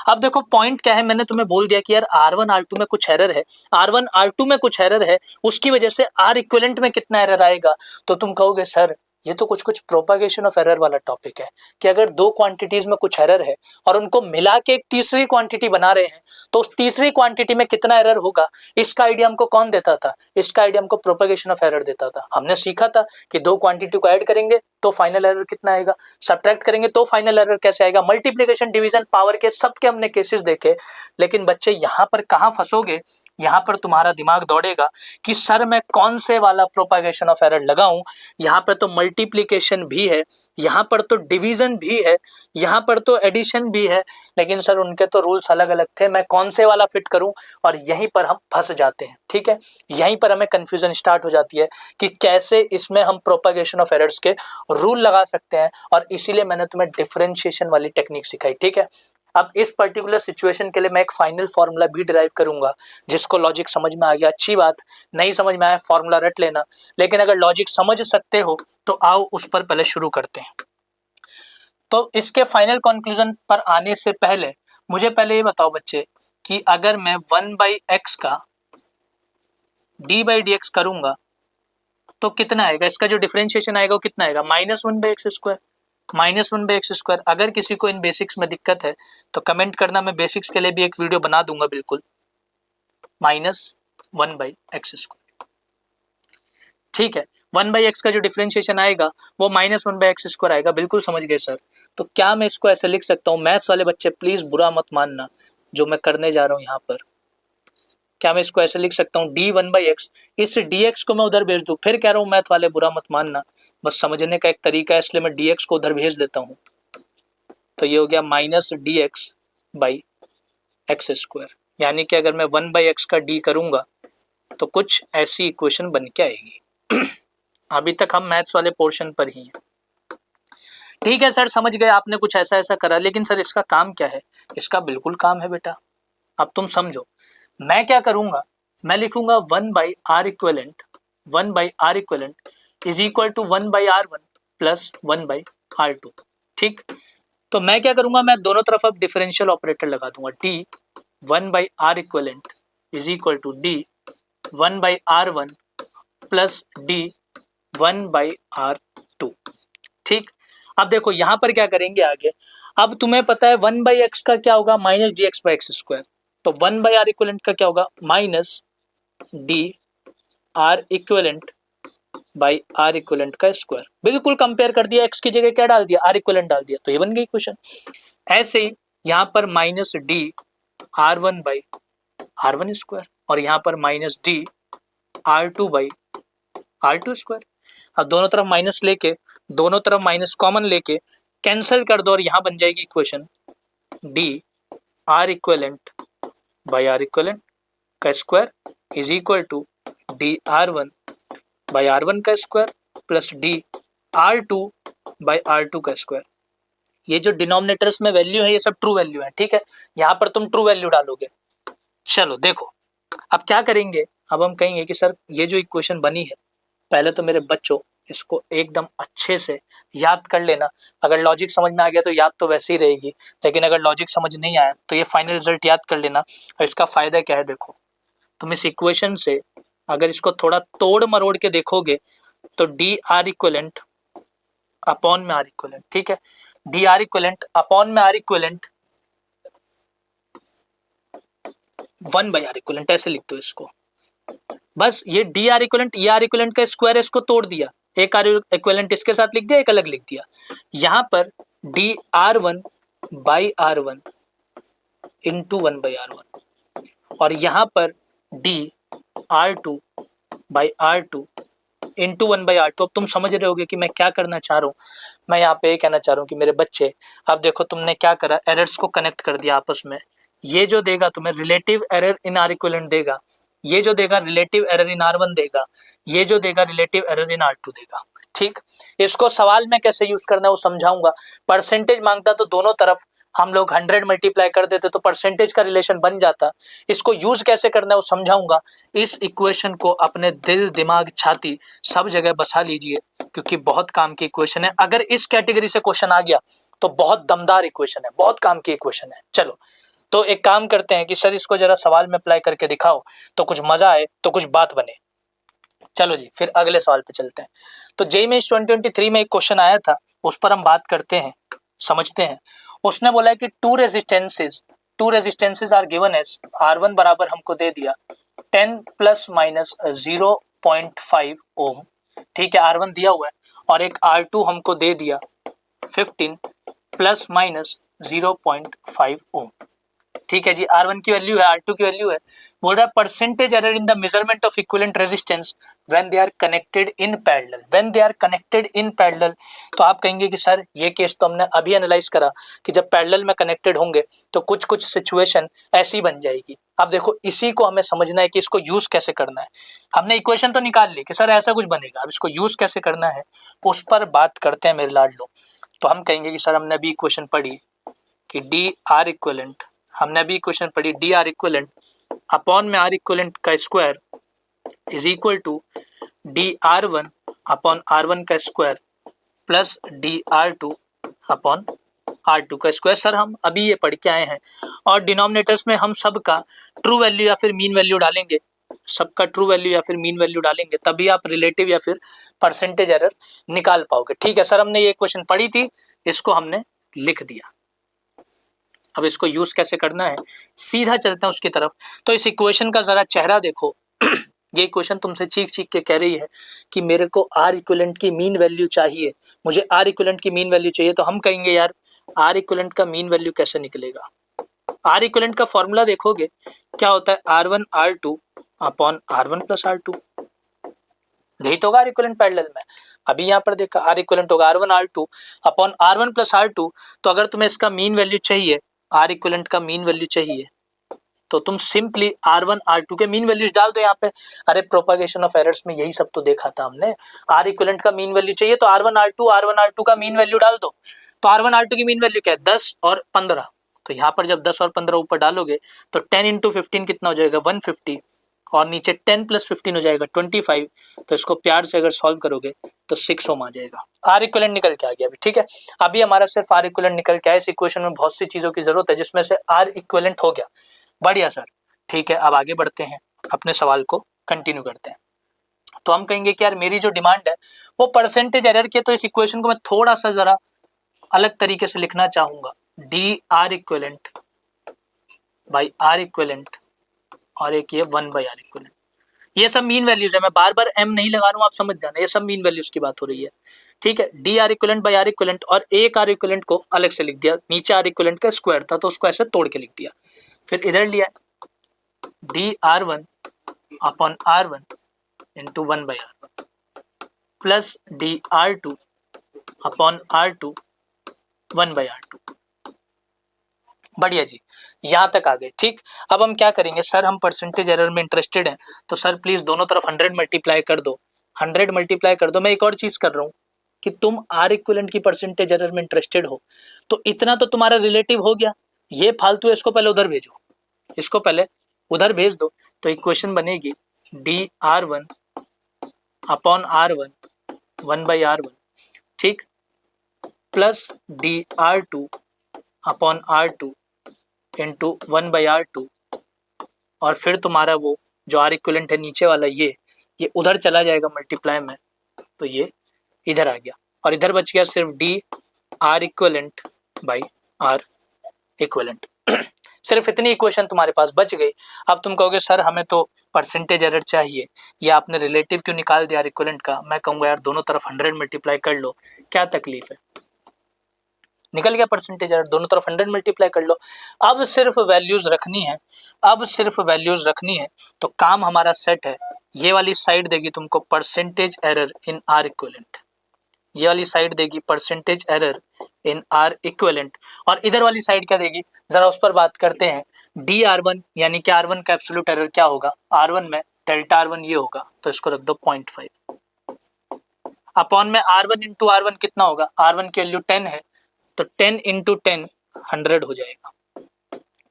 अब देखो पॉइंट क्या है, मैंने तुम्हें बोल दिया कि यार R1 R2 में कुछ एरर है, R1 R2 में कुछ एरर है, उसकी वजह से R इक्विवेलेंट में कितना एरर आएगा। तो तुम कहोगे सर ये तो कुछ प्रोपागेशन ऑफ एरर वाला टॉपिक है कि अगर दो क्वांटिटीज में कुछ एरर है और उनको मिला के एक तीसरी क्वांटिटी बना रहे हैं तो उस तीसरी क्वांटिटी में कितना एरर होगा, इसका आइडिया हमको कौन देता था, इसका आइडिया हमको प्रोपागेशन ऑफ एरर देता था। हमने सीखा था कि दो क्वांटिटी को ऐड करेंगे तो फाइनल एरर कितना आएगा, सब्ट्रैक्ट करेंगे तो फाइनल एरर कैसे आएगा, मल्टीप्लिकेशन डिवीजन पावर के सबके हमने केसेस देखे। लेकिन बच्चे यहाँ पर कहाँ फंसोगे, यहाँ पर तुम्हारा दिमाग दौड़ेगा कि सर मैं कौन से वाला प्रोपागेशन ऑफ एरर लगाऊं, यहाँ पर तो मल्टीप्लिकेशन भी है, यहाँ पर तो डिवीजन भी है, यहाँ पर तो एडिशन भी है, लेकिन सर उनके तो रूल्स अलग अलग थे, मैं कौन से वाला फिट करूं। और यहीं पर हम फंस जाते हैं। ठीक है, यहीं पर हमें कंफ्यूजन स्टार्ट हो जाती है कि कैसे इसमें हम प्रोपागेशन ऑफ एरर्स के रूल लगा सकते हैं, और इसीलिए मैंने तुम्हें डिफरेंशिएशन वाली टेक्निक सिखाई। ठीक है, अब इस पर्टिकुलर सिचुएशन के लिए मैं एक फाइनल फॉर्मूला भी डिराइव करूंगा, जिसको लॉजिक समझ में आ गया अच्छी बात, नहीं समझ में आया फॉर्मूला रट लेना, लेकिन अगर लॉजिक समझ सकते हो तो आओ उस पर पहले शुरू करते हैं। तो इसके फाइनल कंक्लूजन पर आने से पहले मुझे पहले ये बताओ बच्चे कि अगर मैं 1/x का d/dx करूंगा तो कितना आएगा, इसका जो डिफरेंशिएशन आएगा वो कितना आएगा, -1/x²। -1/x²। अगर किसी को इन बेसिक्स में दिक्कत है तो कमेंट करना, मैं बेसिक्स के लिए भी एक वीडियो बना दूंगा बिल्कुल। -1/x²। ठीक है, 1/x का जो डिफरेंशिएशन आएगा वो -1/x² आएगा। बिल्कुल समझ गए सर। तो क्या मैं इसको ऐसे लिख सकता हूँ, मैथ्स वाले बच्चे प्लीज बुरा मत मानना जो मैं करने जा रहा हूँ यहाँ पर, क्या मैं इसको ऐसे लिख सकता हूँ d1/x, इस dx को मैं उधर भेज दूँ, फिर कह रहा हूँ मैथ वाले बुरा मत मानना, बस समझने का एक तरीका है इसलिए मैं dx को उधर भेज देता हूँ। तो ये हो गया -dx/x², यानी कि अगर मैं 1/x का d करूंगा तो कुछ ऐसी इक्वेशन बन के आएगी। अभी तक हम मैथ्स वाले पोर्शन पर ही हैं। ठीक है सर, समझ गए आपने कुछ ऐसा ऐसा करा, लेकिन सर इसका काम क्या है, इसका बिल्कुल काम है बेटा, अब तुम समझो। मैं क्या करूंगा, मैं लिखूंगा 1/R equivalent, 1/R equivalent is equal to 1/R1 plus 1/R2। ठीक, तो मैं क्या करूंगा, मैं दोनों तरफ अब डिफरेंशियल ऑपरेटर लगा दूंगा, d 1/R equivalent is equal to d 1/R1 plus d 1/R2। ठीक, अब देखो यहां पर क्या करेंगे आगे, अब तुम्हें पता है 1/x का क्या होगा, -dx/x², तो 1/R इक्विवेलेंट का क्या होगा, -d/R equivalent by R equivalent का स्क्वायर। बिल्कुल कंपेयर कर दिया, x की जगह क्या डाल दिया, R इक्विवेलेंट डाल दिया, तो ये बन गई इक्वेशन। ऐसे ही यहाँ पर -d/R1/R1² और यहाँ पर -d/R2/R2²। अब दोनों तरफ माइनस लेके, दोनों तरफ माइनस कॉमन लेके कैंसिल कर दो और यहाँ बन जाएगी equation d/R equivalent by R equivalent का square is equal to d/R1/R1 का स्क्वायर प्लस d/R2/R2 का स्क्वायर। ये जो डिनोमिनेटर्स में वैल्यू है ये सब ट्रू वैल्यू है। ठीक है, यहाँ पर तुम ट्रू वैल्यू डालोगे। चलो देखो अब क्या करेंगे, अब हम कहेंगे कि सर ये जो इक्वेशन बनी है, पहले तो मेरे बच्चों इसको एकदम अच्छे से याद कर लेना। अगर लॉजिक समझ में आ गया तो याद तो वैसे ही रहेगी, लेकिन अगर लॉजिक समझ नहीं आया तो ये फाइनल रिजल्ट याद कर लेना। और इसका फायदा क्या है, देखो तुम इस इक्वेशन से अगर इसको थोड़ा तोड़ मरोड़ के देखोगे तो d/R इक्विवेलेंट अपॉन में R इक्विवेलेंट, ठीक है, d/R इक्विवेलेंट अपॉन में R इक्विवेलेंट 1/R इक्विवेलेंट, ऐसे लिख दो इसको। बस ये d/R इक्विवेलेंट, ये R इक्विवेलेंट का स्क्वायर है, इसको तोड़ दिया एक आर इक्विवेलेंट इसके साथ लिख दिया, एक अलग लिख दिया। यहाँ पर D R one by R one into one by R one, और यहाँ पर D R two by R two into one by R two. अब तुम समझ रहे होगे कि मैं क्या करना चाह रहा हूँ। मैं यहाँ पे कहना चाह रहा हूँ कि मेरे बच्चे, अब देखो तुमने क्या करा, एरर्स को कनेक्ट कर दिया आपस में। ये जो देगा तुम्हें relative error in R equivalent देगा, ये जो देगा relative error in R one देगा, ये जो देगा relative error in R two देगा। ठीक, इसको सवाल में कैसे यूज करना है वो समझाऊंगा। परसेंटेज मांगता तो दोनों तरफ हम लोग 100 मल्टीप्लाई कर देते तो परसेंटेज का रिलेशन बन जाता। इसको यूज कैसे करना है वो समझाऊंगा। इस इक्वेशन को अपने दिल दिमाग छाती सब जगह बसा लीजिए, क्योंकि बहुत काम की इक्वेशन है। अगर इस कैटेगरी से क्वेश्चन आ गया तो बहुत दमदार इक्वेशन है, बहुत काम की इक्वेशन है। चलो तो एक काम करते हैं कि सर इसको जरा सवाल में अप्लाई करके दिखाओ, तो कुछ मजा आए, तो कुछ बात बने। चलो जी, फिर अगले सवाल पे चलते हैं। तो जेईई में 2023 में एक क्वेश्चन आया था, उस पर हम बात करते हैं, समझते हैं। उसने बोला है कि two resistances are given as R1 बराबर हमको दे दिया 10 प्लस माइनस 0.5 ओम। ठीक है, R1 दिया हुआ है, और एक R2 हमको दे दिया 15 प्लस माइनस 0.5 ओम। ठीक है जी, R1 की वैल्यू है, R2 की वैल्यू है। बोल रहा है percentage error in the measurement of equivalent resistance when they are connected in parallel. When they are connected in parallel, तो आप कहेंगे कि सर ये केस तो हमने अभी एनालाइज करा कि जब पैरेलल में कनेक्टेड होंगे तो कुछ कुछ सिचुएशन ऐसी बन जाएगी। अब देखो इसी को हमें समझना है कि इसको यूज कैसे करना है। हमने इक्वेशन तो निकाल ली कि सर ऐसा कुछ बनेगा, अब इसको यूज कैसे करना है उस पर बात करते हैं मेरे लाडलो। तो हम कहेंगे कि सर हमने अभी इक्वेशन पढ़ी कि डी आर इक्विवेलेंट, हमने अभी क्वेश्चन पढ़ी डी आर इक्विवेलेंट अपॉन में आर इक्विवेलेंट का square is equal to D R one upon R one का square plus D R two upon R two का स्क्वायर। सर हम अभी ये पढ़ के आए हैं, और डिनोमिनेटर्स में हम सबका ट्रू वैल्यू या फिर मीन वैल्यू डालेंगे, सबका ट्रू वैल्यू या फिर मीन वैल्यू डालेंगे, तभी आप रिलेटिव या फिर परसेंटेज एरर निकाल पाओगे। ठीक है सर, हमने ये क्वेश्चन पढ़ी थी, इसको हमने लिख दिया। अब इसको यूज कैसे करना है, सीधा चलते हैं उसकी तरफ। तो इस इक्वेशन का जरा चेहरा देखो। ये इक्वेशन तुमसे चीख चीख के कह रही है कि मेरे को आर इक्विवेलेंट की मीन वैल्यू चाहिए, मुझे आर इक्विवेलेंट की मीन वैल्यू चाहिए। तो हम कहेंगे यार आर इक्विवेलेंट का मीन वैल्यू कैसे निकलेगा। आर इक्विवेलेंट का फॉर्मूला देखोगे क्या होता है, R one R two upon R one plus R two. यही तो होगा आर इक्विवेलेंट पैरेलल में। अभी यहाँ पर देखा आर इक्विवेलेंट होगा R one R two upon R one plus R two. तो अगर तुम्हें इसका मीन वैल्यू चाहिए, आर इक्विवेलेंट का मीन वैल्यू चाहिए, तो तुम सिंपली R1 R2 के मीन वैल्यूज डाल दो यहाँ पे। अरे प्रोपागेशन ऑफ एरर्स में यही सब तो देखा था हमने। आर इक्विवेलेंट का मीन वैल्यू चाहिए तो R1 R2 का मीन वैल्यू डाल दो। तो R1 R2 की मीन वैल्यू क्या है, 10 और 15। तो यहाँ पर जब 10 और 15 ऊपर डालोगे तो 10 इंटू 15 कितना हो जाएगा 150, और नीचे 10 प्लस 15 हो जाएगा 25। तो इसको प्यार से अगर सॉल्व करोगे तो 6 ओम आ जाएगा। आर इक्विवेलेंट निकल के आ गया अभी। ठीक है, अभी हमारा सिर्फ आर इक्विवेलेंट निकल के आया। इस इक्वेशन में बहुत सी चीजों की जरूरत है जिसमें से आर इक्विवेलेंट हो गया। बढ़िया सर, ठीक है, अब आगे बढ़ते हैं, अपने सवाल को कंटिन्यू करते हैं। तो हम कहेंगे कि यार मेरी जो डिमांड है वो परसेंटेज एरर की है, तो इस इक्वेशन को मैं थोड़ा सा जरा अलग तरीके से लिखना चाहूंगा। D R equivalent by R equivalent, और एक ये 1 बाई आर इक्विवेलेंट। ये सब मीन वैल्यूज है, मैं बार बार एम नहीं लगा रहा हूँ, आप समझ जाना, ये सब मीन वैल्यूज की बात हो रही है। ठीक है, D R equivalent by R equivalent, और एक आर इक्विवेलेंट को अलग से लिख दिया, नीचे आर इक्विवेलेंट का स्क्वायर था तो उसको ऐसे तोड़ के लिख दिया। फिर इधर लिया D R one upon R one into 1 by R one plus D R two upon R two 1 by R two. बढ़िया जी, यहां तक आ गए। ठीक, अब हम क्या करेंगे, सर हम परसेंटेज एरर में इंटरेस्टेड हैं, तो सर प्लीज दोनों तरफ 100 मल्टीप्लाई कर दो, 100 मल्टीप्लाई कर दो। मैं एक और चीज कर रहा हूँ कि तुम आर इक्विवेलेंट की परसेंटेज एरर में इंटरेस्टेड हो, तो इतना तो तुम्हारा रिलेटिव हो गया। ये फालतू है, इसको पहले उधर भेजो, इसको पहले उधर भेज दो। तो इक्वेशन बनेगी D R one upon R one 1 by R one, ठीक, plus D R two upon R two into 1 by R two, और फिर तुम्हारा वो जो आर इक्विवेलेंट है नीचे वाला ये उधर चला जाएगा मल्टीप्लाई में, तो ये इधर आ गया, और इधर बच गया सिर्फ D R equivalent by R equivalent. सिर्फ इतनी इक्वेशन तुम्हारे पास बच गई। अब तुम कहोगे सर हमें तो परसेंटेज एरर चाहिए, या आपने रिलेटिव क्यों निकाल दिया इक्विवेलेंट का। मैं कहूँगा यार दोनों तरफ 100 मल्टीप्लाई कर लो, क्या तकलीफ है, निकल गया परसेंटेज एरर, दोनों तरफ 100 मल्टीप्लाई कर लो। अब सिर्फ वैल्यूज रखनी है, अब सिर्फ वैल्यूज रखनी है, तो काम हमारा सेट है। ये वाली साइड देगी तुमको percentage error in R equivalent, ये वाली साइड देगी percentage error in R equivalent, और इधर वाली साइड क्या देगी, जरा उस पर बात करते हैं। डी आर वन यानी कि आर वन का एब्सोल्यूट एरर क्या होगा, आर वन में डेल्टा आर वन ये होगा, तो इसको रख दो 0.5 अपॉन में R one into R one कितना होगा, आर वन की वैल्यू 10 है, तो 10 इंटू 10 100 हो जाएगा,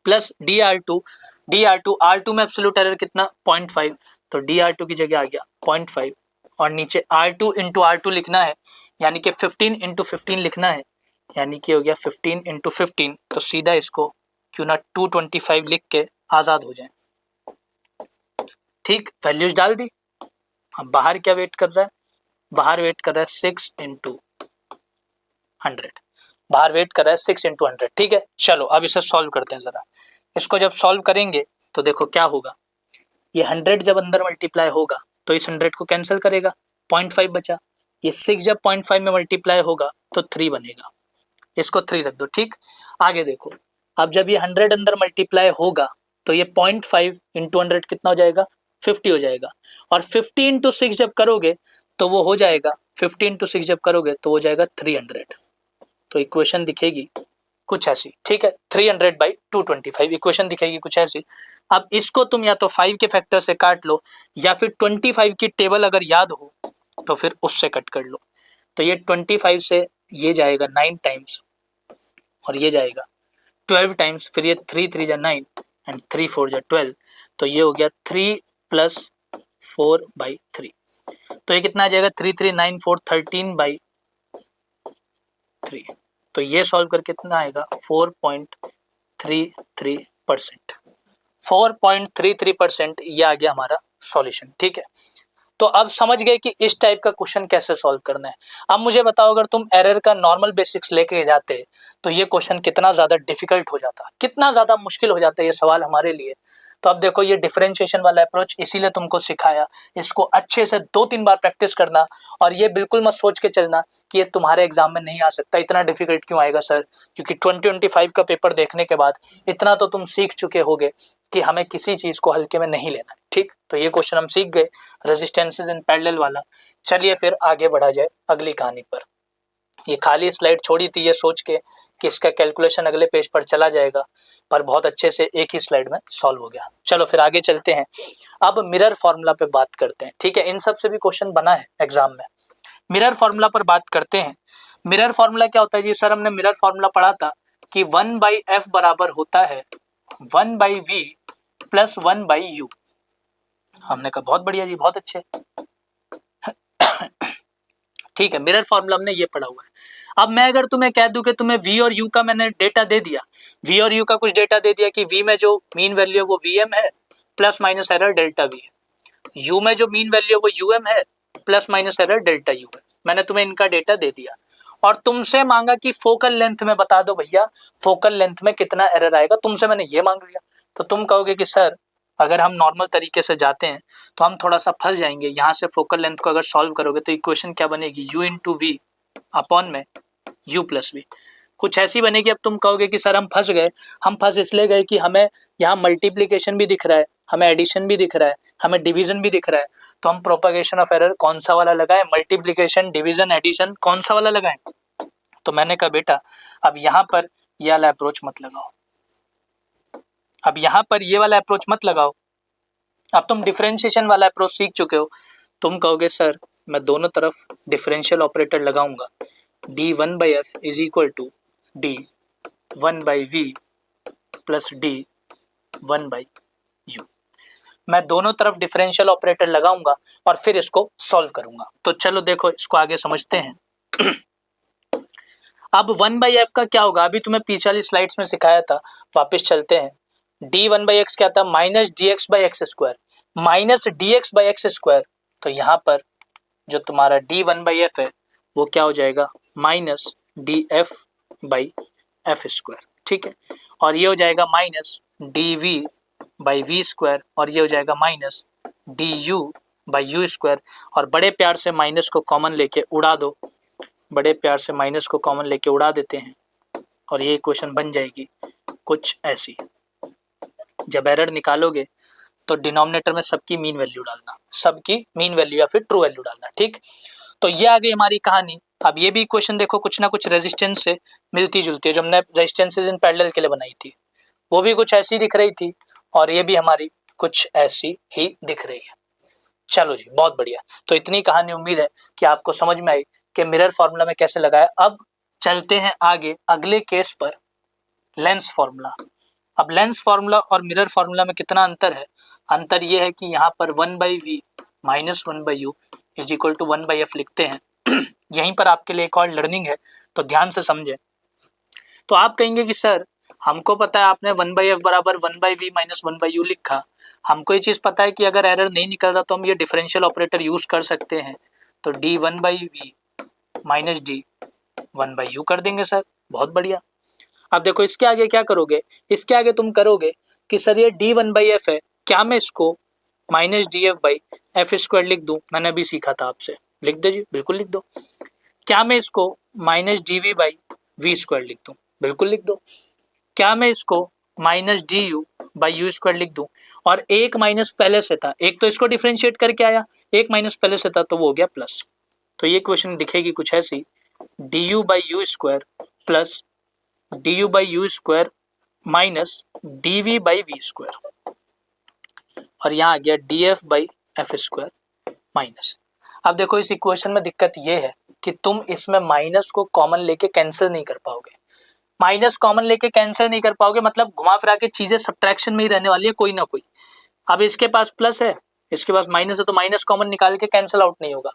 plus D R two R two में एब्सोल्यूट एरर कितना 0.5, तो डी आर टू की जगह आ गया 0.5, और नीचे R two into R two लिखना है, यानी कि 15 इंटू 15 लिखना है, यानी कि हो गया 15 इंटू 15, तो सीधा इसको क्यों ना 225 लिख के आज़ाद हो जाए। ठीक, वैल्यूज डाल दी। अब बाहर क्या वेट कर रहा है, बाहर वेट कर रहा है 6 इंटू 100, बाहर वेट कर रहा है 6 इंटू 100। ठीक है, चलो अब इसे सॉल्व करते हैं जरा। इसको जब सॉल्व करेंगे तो देखो क्या होगा, ये 100 जब अंदर मल्टीप्लाई होगा तो इस 100 को कैंसिल करेगा, 0.5 बचा, ये 6 जब 0.5 में मल्टीप्लाई होगा तो 3 बनेगा, इसको 3 रख दो। ठीक, आगे देखो, अब जब ये 100 अंदर मल्टीप्लाई होगा तो ये 0.5 इंटू 100 कितना हो जाएगा, 50 हो जाएगा, और 50 इंटू 6 जब करोगे तो वो हो जाएगा, 50 इंटू 6 जब करोगे तो हो जाएगा 300, तो इक्वेशन दिखेगी कुछ ऐसी। ठीक है, 300/225 इक्वेशन दिखेगी कुछ ऐसी। अब इसको तुम या तो 5 के फैक्टर से काट लो, या फिर 25 की टेबल अगर याद हो तो फिर उससे कट कर लो। तो ये 25 से ये जाएगा 9 टाइम्स, और ये जाएगा 12 टाइम्स, फिर ये 3 3 जा 9 एंड 3 4 जा 12, तो ये हो गया 3 + 4/3, तो ये कितना आ जाएगा 3 3 9 4 13/3, तो ये सॉल्व करके कितना आएगा 4.33%, 4.33% ये आ गया हमारा सॉल्यूशन। ठीक है, तो अब समझ गए कि इस टाइप का क्वेश्चन कैसे सॉल्व करना है। अब मुझे बताओ, अगर तुम एरर का नॉर्मल बेसिक्स लेके जाते तो ये क्वेश्चन कितना ज़्यादा डिफिकल्ट हो जाता, कितना ज़्यादा मुश्किल हो जाता ये सवाल हमारे लिए। तो अब देखो, ये डिफरेंशिएशन वाला अप्रोच इसीलिए तुमको सिखाया, इसको अच्छे से 2-3 बार प्रैक्टिस करना, और ये बिल्कुल मत सोच के चलना कि ये तुम्हारे एग्जाम में नहीं आ सकता, इतना डिफिकल्ट क्यों आएगा सर, क्योंकि 2025 का पेपर देखने के बाद इतना तो तुम सीख चुके होगे कि हमें किसी चीज़ को हल्के में नहीं लेना। ठीक, तो ये क्वेश्चन हम सीख गए, रेजिस्टेंसेस इन पैरेलल वाला। चलिए फिर आगे बढ़ा जाए अगली कहानी पर। ये खाली स्लाइड छोड़ी थी ये सोच के कि इसका कैलकुलेशन अगले पेज पर चला जाएगा, पर बहुत अच्छे से एक ही स्लाइड में सॉल्व हो गया। चलो फिर आगे चलते हैं, अब मिरर फॉर्मूला पे बात करते हैं। ठीक है, इन सब से भी क्वेश्चन बना है एग्जाम में। मिरर फॉर्मूला पर बात करते हैं। मिरर फॉर्मूला क्या होता है जी, सर हमने मिरर फॉर्मूला पढ़ा था कि 1/f बराबर होता है 1/v + 1/u। हमने कहा बहुत बढ़िया जी, बहुत अच्छे। ठीक है, मिरर फॉर्मूला हमने ये पढ़ा हुआ है। अब मैं अगर तुम्हें कह दूं कि तुम्हें v और u का मैंने डेटा दे दिया, v और u का कुछ डेटा दे दिया कि v में जो मीन वैल्यू है वो vm है, plus minus error delta v है, u में जो मीन वैल्यू है वो um है, plus minus error delta u है। मैंने तुम्हें इनका डेटा दे दिया और तुमसे मांगा कि फोकल लेंथ में बता दो भैया, फोकल लेंथ में कितना एरर आएगा, तुमसे मैंने ये मांग लिया। तो तुम कहोगे कि सर अगर हम नॉर्मल तरीके से जाते हैं तो हम थोड़ा सा फंस जाएंगे, यहाँ से फोकल लेंथ को अगर सॉल्व करोगे तो इक्वेशन क्या बनेगी, u इंटू वी अपॉन में u प्लस वी, कुछ ऐसी बनेगी। अब तुम कहोगे कि सर हम फंस गए, हम फंस इसलिए गए कि हमें यहाँ मल्टीप्लिकेशन भी दिख रहा है, हमें एडिशन भी दिख रहा है, हमें डिवीजन भी दिख रहा है, तो हम प्रोपगेशन ऑफ एरर कौन सा वाला लगाएं, मल्टीप्लिकेशन डिवीजन एडिशन कौन सा वाला लगाएं। तो मैंने कहा बेटा अब यहाँ पर ये वाला अप्रोच मत लगाओ, अब यहाँ पर ये वाला अप्रोच मत लगाओ, अब तुम डिफरेंशिएशन वाला अप्रोच सीख चुके हो। तुम कहोगे सर मैं दोनों तरफ डिफरेंशियल ऑपरेटर लगाऊंगा, d1/f is equal to d1/v plus d1/u। मैं दोनों तरफ डिफरेंशियल ऑपरेटर लगाऊंगा और फिर इसको सॉल्व करूंगा। तो चलो देखो इसको आगे समझते हैं। अब 1/f का क्या होगा, अभी तुम्हें पीछे वाली स्लाइड्स में सिखाया था, वापस चलते हैं। d1/x क्या था, -dx/x², -dx/x²। तो यहाँ पर जो तुम्हारा d1/f है वो क्या हो जाएगा, -df/f²। ठीक है, और ये हो जाएगा D V by V square और ये हो जाएगा minus D U by U square. और बड़े प्यार से माइनस को कॉमन लेके उड़ा दो, बड़े प्यार से माइनस को कॉमन लेके उड़ा देते हैं और ये इक्वेशन बन जाएगी कुछ ऐसी। जब एरर निकालोगे तो डिनोमिनेटर में सबकी मीन वैल्यू डालना, सबकी मीन वैल्यू या फिर ट्रू वैल्यू डालना, ठीक। तो ये आ गई हमारी कहानी। अब ये भी इक्वेशन देखो कुछ ना कुछ रेजिस्टेंस से मिलती जुलती है, जो हमने रेजिस्टेंसेस इन पैरेलल के लिए बनाई थी वो भी कुछ ऐसी दिख रही थी और ये भी हमारी कुछ ऐसी ही दिख रही है। चलो जी, बहुत बढ़िया। तो इतनी कहानी, उम्मीद है कि आपको समझ में आई कि मिरर फार्मूला में कैसे लगाया। अब चलते हैं आगे अगले केस पर, लेंस फार्मूला। अब लेंस फार्मूला और मिरर फार्मूला में कितना अंतर है? अंतर ये है कि यहाँ पर 1/v minus 1/u is equal to 1/f लिखते हैं। यहीं पर आपके लिए एक और लर्निंग है, तो ध्यान से समझें। तो आप कहेंगे कि सर हमको पता है आपने 1/f बराबर 1/v माइनस 1/u लिखा, हमको ये चीज़ पता है कि अगर एरर नहीं निकल रहा तो हम ये डिफरेंशियल ऑपरेटर यूज कर सकते हैं, तो d 1/v minus d 1/u कर देंगे सर, बहुत बढ़िया। अब देखो इसके आगे क्या करोगे, इसके आगे तुम करोगे कि सर ये d 1/f है, क्या मैं इसको minus df by F square लिख दूं? मैंने अभी सीखा था आपसे, लिख दो जी, बिल्कुल लिख दो। क्या मैं इसको minus dv by V square लिख दूं? बिल्कुल लिख दो। क्या मैं इसको minus D U by U square लिख दूं? और एक माइनस पहले से था, एक तो इसको डिफ्रेंशिएट करके आया, एक माइनस पहले से था तो वो हो गया प्लस। तो ये क्वेश्चन दिखेगी कुछ ऐसी, D U by U square plus D U by U square minus D V by V square, और यहाँ आ गया D F by F square minus. अब देखो इस इक्वेशन में दिक्कत ये है कि तुम इसमें माइनस को कॉमन लेके कैंसिल नहीं कर पाओगे। माइनस कॉमन लेके कैंसिल नहीं कर पाओगे मतलब घुमा फिरा के चीजें सब्ट्रैक्शन में ही रहने वाली है कोई ना कोई। अब इसके पास प्लस है, इसके पास माइनस है, तो माइनस कॉमन निकाल के कैंसिल आउट नहीं होगा।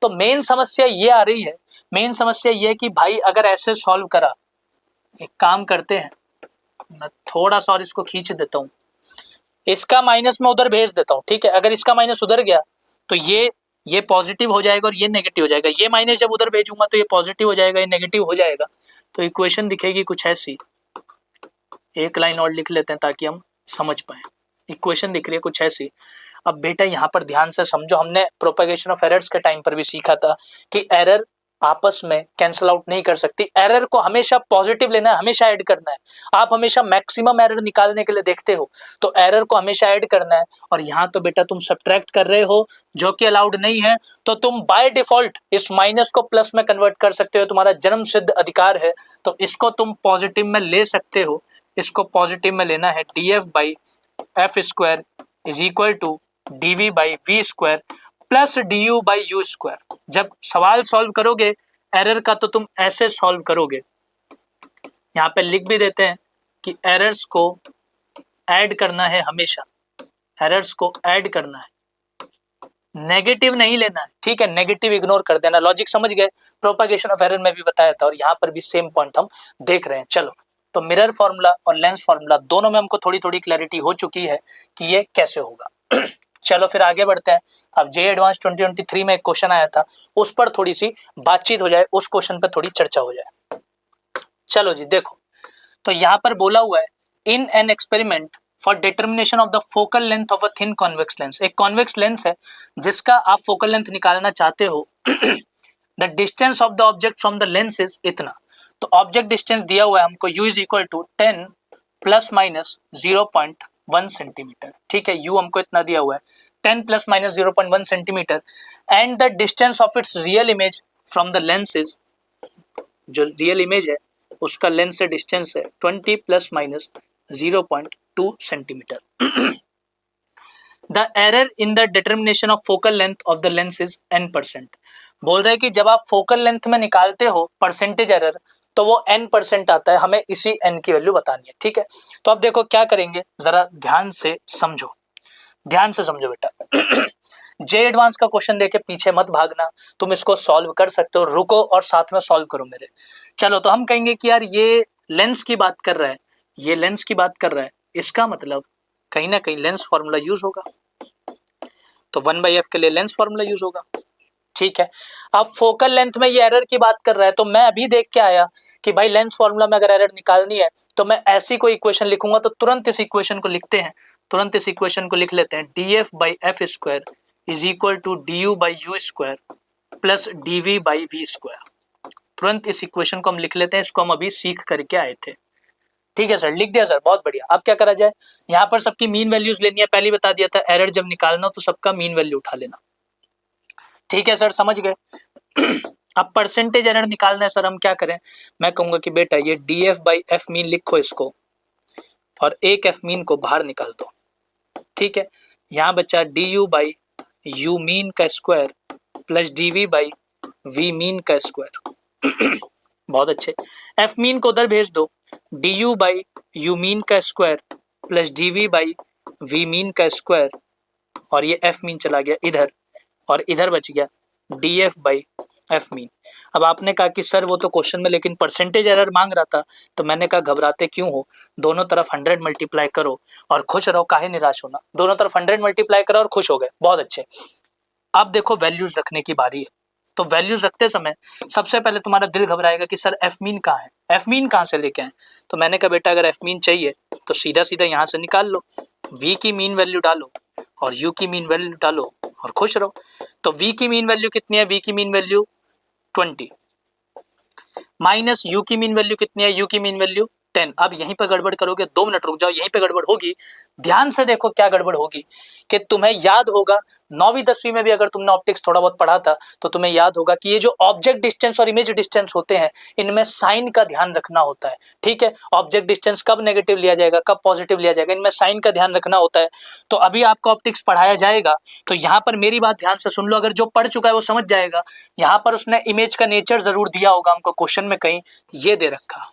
तो मेन समस्या ये आ रही है, मेन समस्या ये है कि भाई अगर ऐसे सॉल्व करा, एक काम करते हैं, मैं थोड़ा सा और इसको खींच देता हूँ, इसका माइनस मैं उधर भेज देता हूँ, ठीक है। अगर इसका माइनस उधर गया तो ये पॉजिटिव हो जाएगा और ये नेगेटिव हो जाएगा, ये माइनस जब उधर भेजूंगा तो ये पॉजिटिव हो जाएगा, ये नेगेटिव हो जाएगा। तो इक्वेशन दिखेगी कुछ ऐसी, एक लाइन और लिख लेते हैं ताकि हम समझ पाए। इक्वेशन दिख रही है कुछ ऐसी। अब बेटा यहाँ पर ध्यान से समझो, हमने प्रोपेगेशन ऑफ एरर्स के टाइम पर भी सीखा था कि एरर आपस में कैंसिल आउट नहीं कर सकती, एरर को हमेशा पॉजिटिव लेना है, हमेशा ऐड करना है। आप हमेशा मैक्सिमम एरर निकालने के लिए देखते हो तो एरर को हमेशा ऐड करना है, और यहाँ तो बेटा तुम सब्ट्रैक्ट कर रहे हो जो कि अलाउड नहीं है, तो तुम बाय डिफॉल्ट इस माइनस को प्लस में कन्वर्ट कर सकते हो, तुम्हारा जन्म सिद्ध अधिकार है। तो इसको तुम पॉजिटिव में ले सकते हो, इसको पॉजिटिव में लेना है, D F by F square is equal to D V by V square plus D U by U square. जब सवाल सॉल्व करोगे एरर का तो तुम ऐसे सॉल्व करोगे, यहाँ पे लिख भी देते हैं कि एरर्स को ऐड करना है, हमेशा एरर्स को ऐड करना है, नेगेटिव नहीं लेना है, ठीक है। नेगेटिव इग्नोर कर देना, लॉजिक समझ गए, प्रोपेगेशन ऑफ एरर में भी बताया था और यहाँ पर भी सेम पॉइंट हम देख रहे हैं। चलो, तो मिरर फार्मूला और लेंस फार्मूला दोनों में हमको थोड़ी थोड़ी क्लैरिटी हो चुकी है कि ये कैसे होगा। चलो फिर आगे बढ़ते हैं। अब जे एडवांस 2023 में एक क्वेश्चन आया था, उस पर थोड़ी सी बातचीत हो जाए, उस क्वेश्चन पर थोड़ी चर्चा हो जाए। चलो जी देखो, तो यहाँ पर बोला हुआ है in an experiment for determination of the focal length of a thin convex lens. एक कॉन्वेक्स लेंस है जिसका आप फोकल लेंथ निकालना चाहते हो। The distance of the object from the lens is इतना। तो ऑब्जेक्ट डिस्टेंस दिया हुआ है हमको, u is equal to 10 plus minus 0.1 centimetre, ठीक है। u हमको इतना दिया हुआ है, 10 plus minus 0.1 centimetre, and the distance of its real image from the lens is, जो रियल इमेज है उसका लेंस से डिस्टेंस है 20 plus minus 0.2 centimetre. The error in the determination of focal length of the lens is n%। बोल रहे हैं कि जब आप फोकल लेंथ में निकालते हो परसेंटेज एरर तो वो n% आता है, हमें इसी n की वैल्यू बतानी है, ठीक है। तो अब देखो क्या करेंगे, जरा ध्यान से समझो, ध्यान से समझो बेटा। जे एडवांस का क्वेश्चन देके पीछे मत भागना, तुम इसको सॉल्व कर सकते हो, रुको और साथ में सॉल्व करो मेरे। चलो, तो हम कहेंगे कि यार ये लेंस की बात कर रहा है, ये लेंस की बात कर रहा है, इसका मतलब कहीं ना कहीं लेंस फॉर्मूला यूज होगा, तो 1/f के लिए लेंस फॉर्मूला यूज होगा। ठीक है। अब फोकल लेंथ में ये एरर की बात कर रहा है, तो मैं अभी देख के आया कि भाई लेंस फॉर्मूला में अगर एरर निकालनी है तो मैं ऐसी कोई इक्वेशन लिखूंगा, तो तुरंत इस इक्वेशन को लिखते हैं, तुरंत इस इक्वेशन को लिख लेते हैं। D F by F square is equal to D U by U square plus D V by V square. तुरंत इस इक्वेशन को हम लिख लेते हैं, इसको हम अभी सीख करके आए थे। ठीक है सर, लिख दिया सर, बहुत बढ़िया। अब क्या करा जाए, यहाँ पर सबकी मीन वैल्यूज लेनी है, पहले बता दिया था, एरर जब निकालना हो तो सबका मीन वैल्यू उठा लेना। ठीक है सर, समझ गए। अब परसेंटेज एरर निकालना है सर, हम क्या करें, मैं कहूंगा कि बेटा ये D F by F mean लिखो इसको, और एक एफ मीन को बाहर निकाल दो। ठीक है, यहाँ बचा D U by U mean का square plus D V by V mean का स्क्वायर। बहुत अच्छे, एफ मीन को उधर भेज दो, D U by U mean का square plus D V by V mean का स्क्वायर, और ये एफ मीन चला गया इधर, और इधर बच गया D F by F mean. अब आपने कहा कि सर वो तो क्वेश्चन में लेकिन परसेंटेज एरर मांग रहा था, तो मैंने कहा घबराते क्यों हो, दोनों तरफ 100 मल्टीप्लाई करो और खुश रहो, काहे निराश होना। दोनों तरफ 100 मल्टीप्लाई करो और खुश हो गए, बहुत अच्छे। अब देखो वैल्यूज रखने की बारी है, तो वैल्यूज रखते समय सबसे पहले तुम्हारा दिल घबराएगा कि सर एफ मीन कहाँ है, एफ मीन कहाँ से लेके आए। तो मैंने कहा बेटा अगर एफ मीन चाहिए तो सीधा सीधा यहाँ से निकाल लो, वी की मीन वैल्यू डालो और यू की मीन वैल्यू डालो और खुश रहो। तो वी की मीन वैल्यू कितनी है, वी की मीन वैल्यू 20 माइनस यू की मीन वैल्यू कितनी है, यू की मीन वैल्यू 10। अब यहीं पर गड़बड़ करोगे, 2 मिनट रुक जाओ, यहीं पे गड़बड़ होगी। ध्यान से देखो क्या गड़बड़ होगी, कि तुम्हें याद होगा 9वीं 10वीं में भी अगर तुमने ऑप्टिक्स थोड़ा बहुत पढ़ा था तो तुम्हें याद होगा कि ये जो ऑब्जेक्ट डिस्टेंस और इमेज डिस्टेंस होते हैं, इनमें साइन का ध्यान रखना होता है। ठीक है, ऑब्जेक्ट डिस्टेंस कब नेगेटिव लिया जाएगा, कब पॉजिटिव लिया जाएगा, इनमें साइन का ध्यान रखना होता है। तो अभी आपको ऑप्टिक्स पढ़ाया जाएगा, तो यहाँ पर मेरी बात ध्यान से सुन लो, अगर जो पढ़ चुका है वो समझ जाएगा। यहाँ पर उसने इमेज का नेचर जरूर दिया होगा हमको क्वेश्चन में, कहीं ये दे रखा,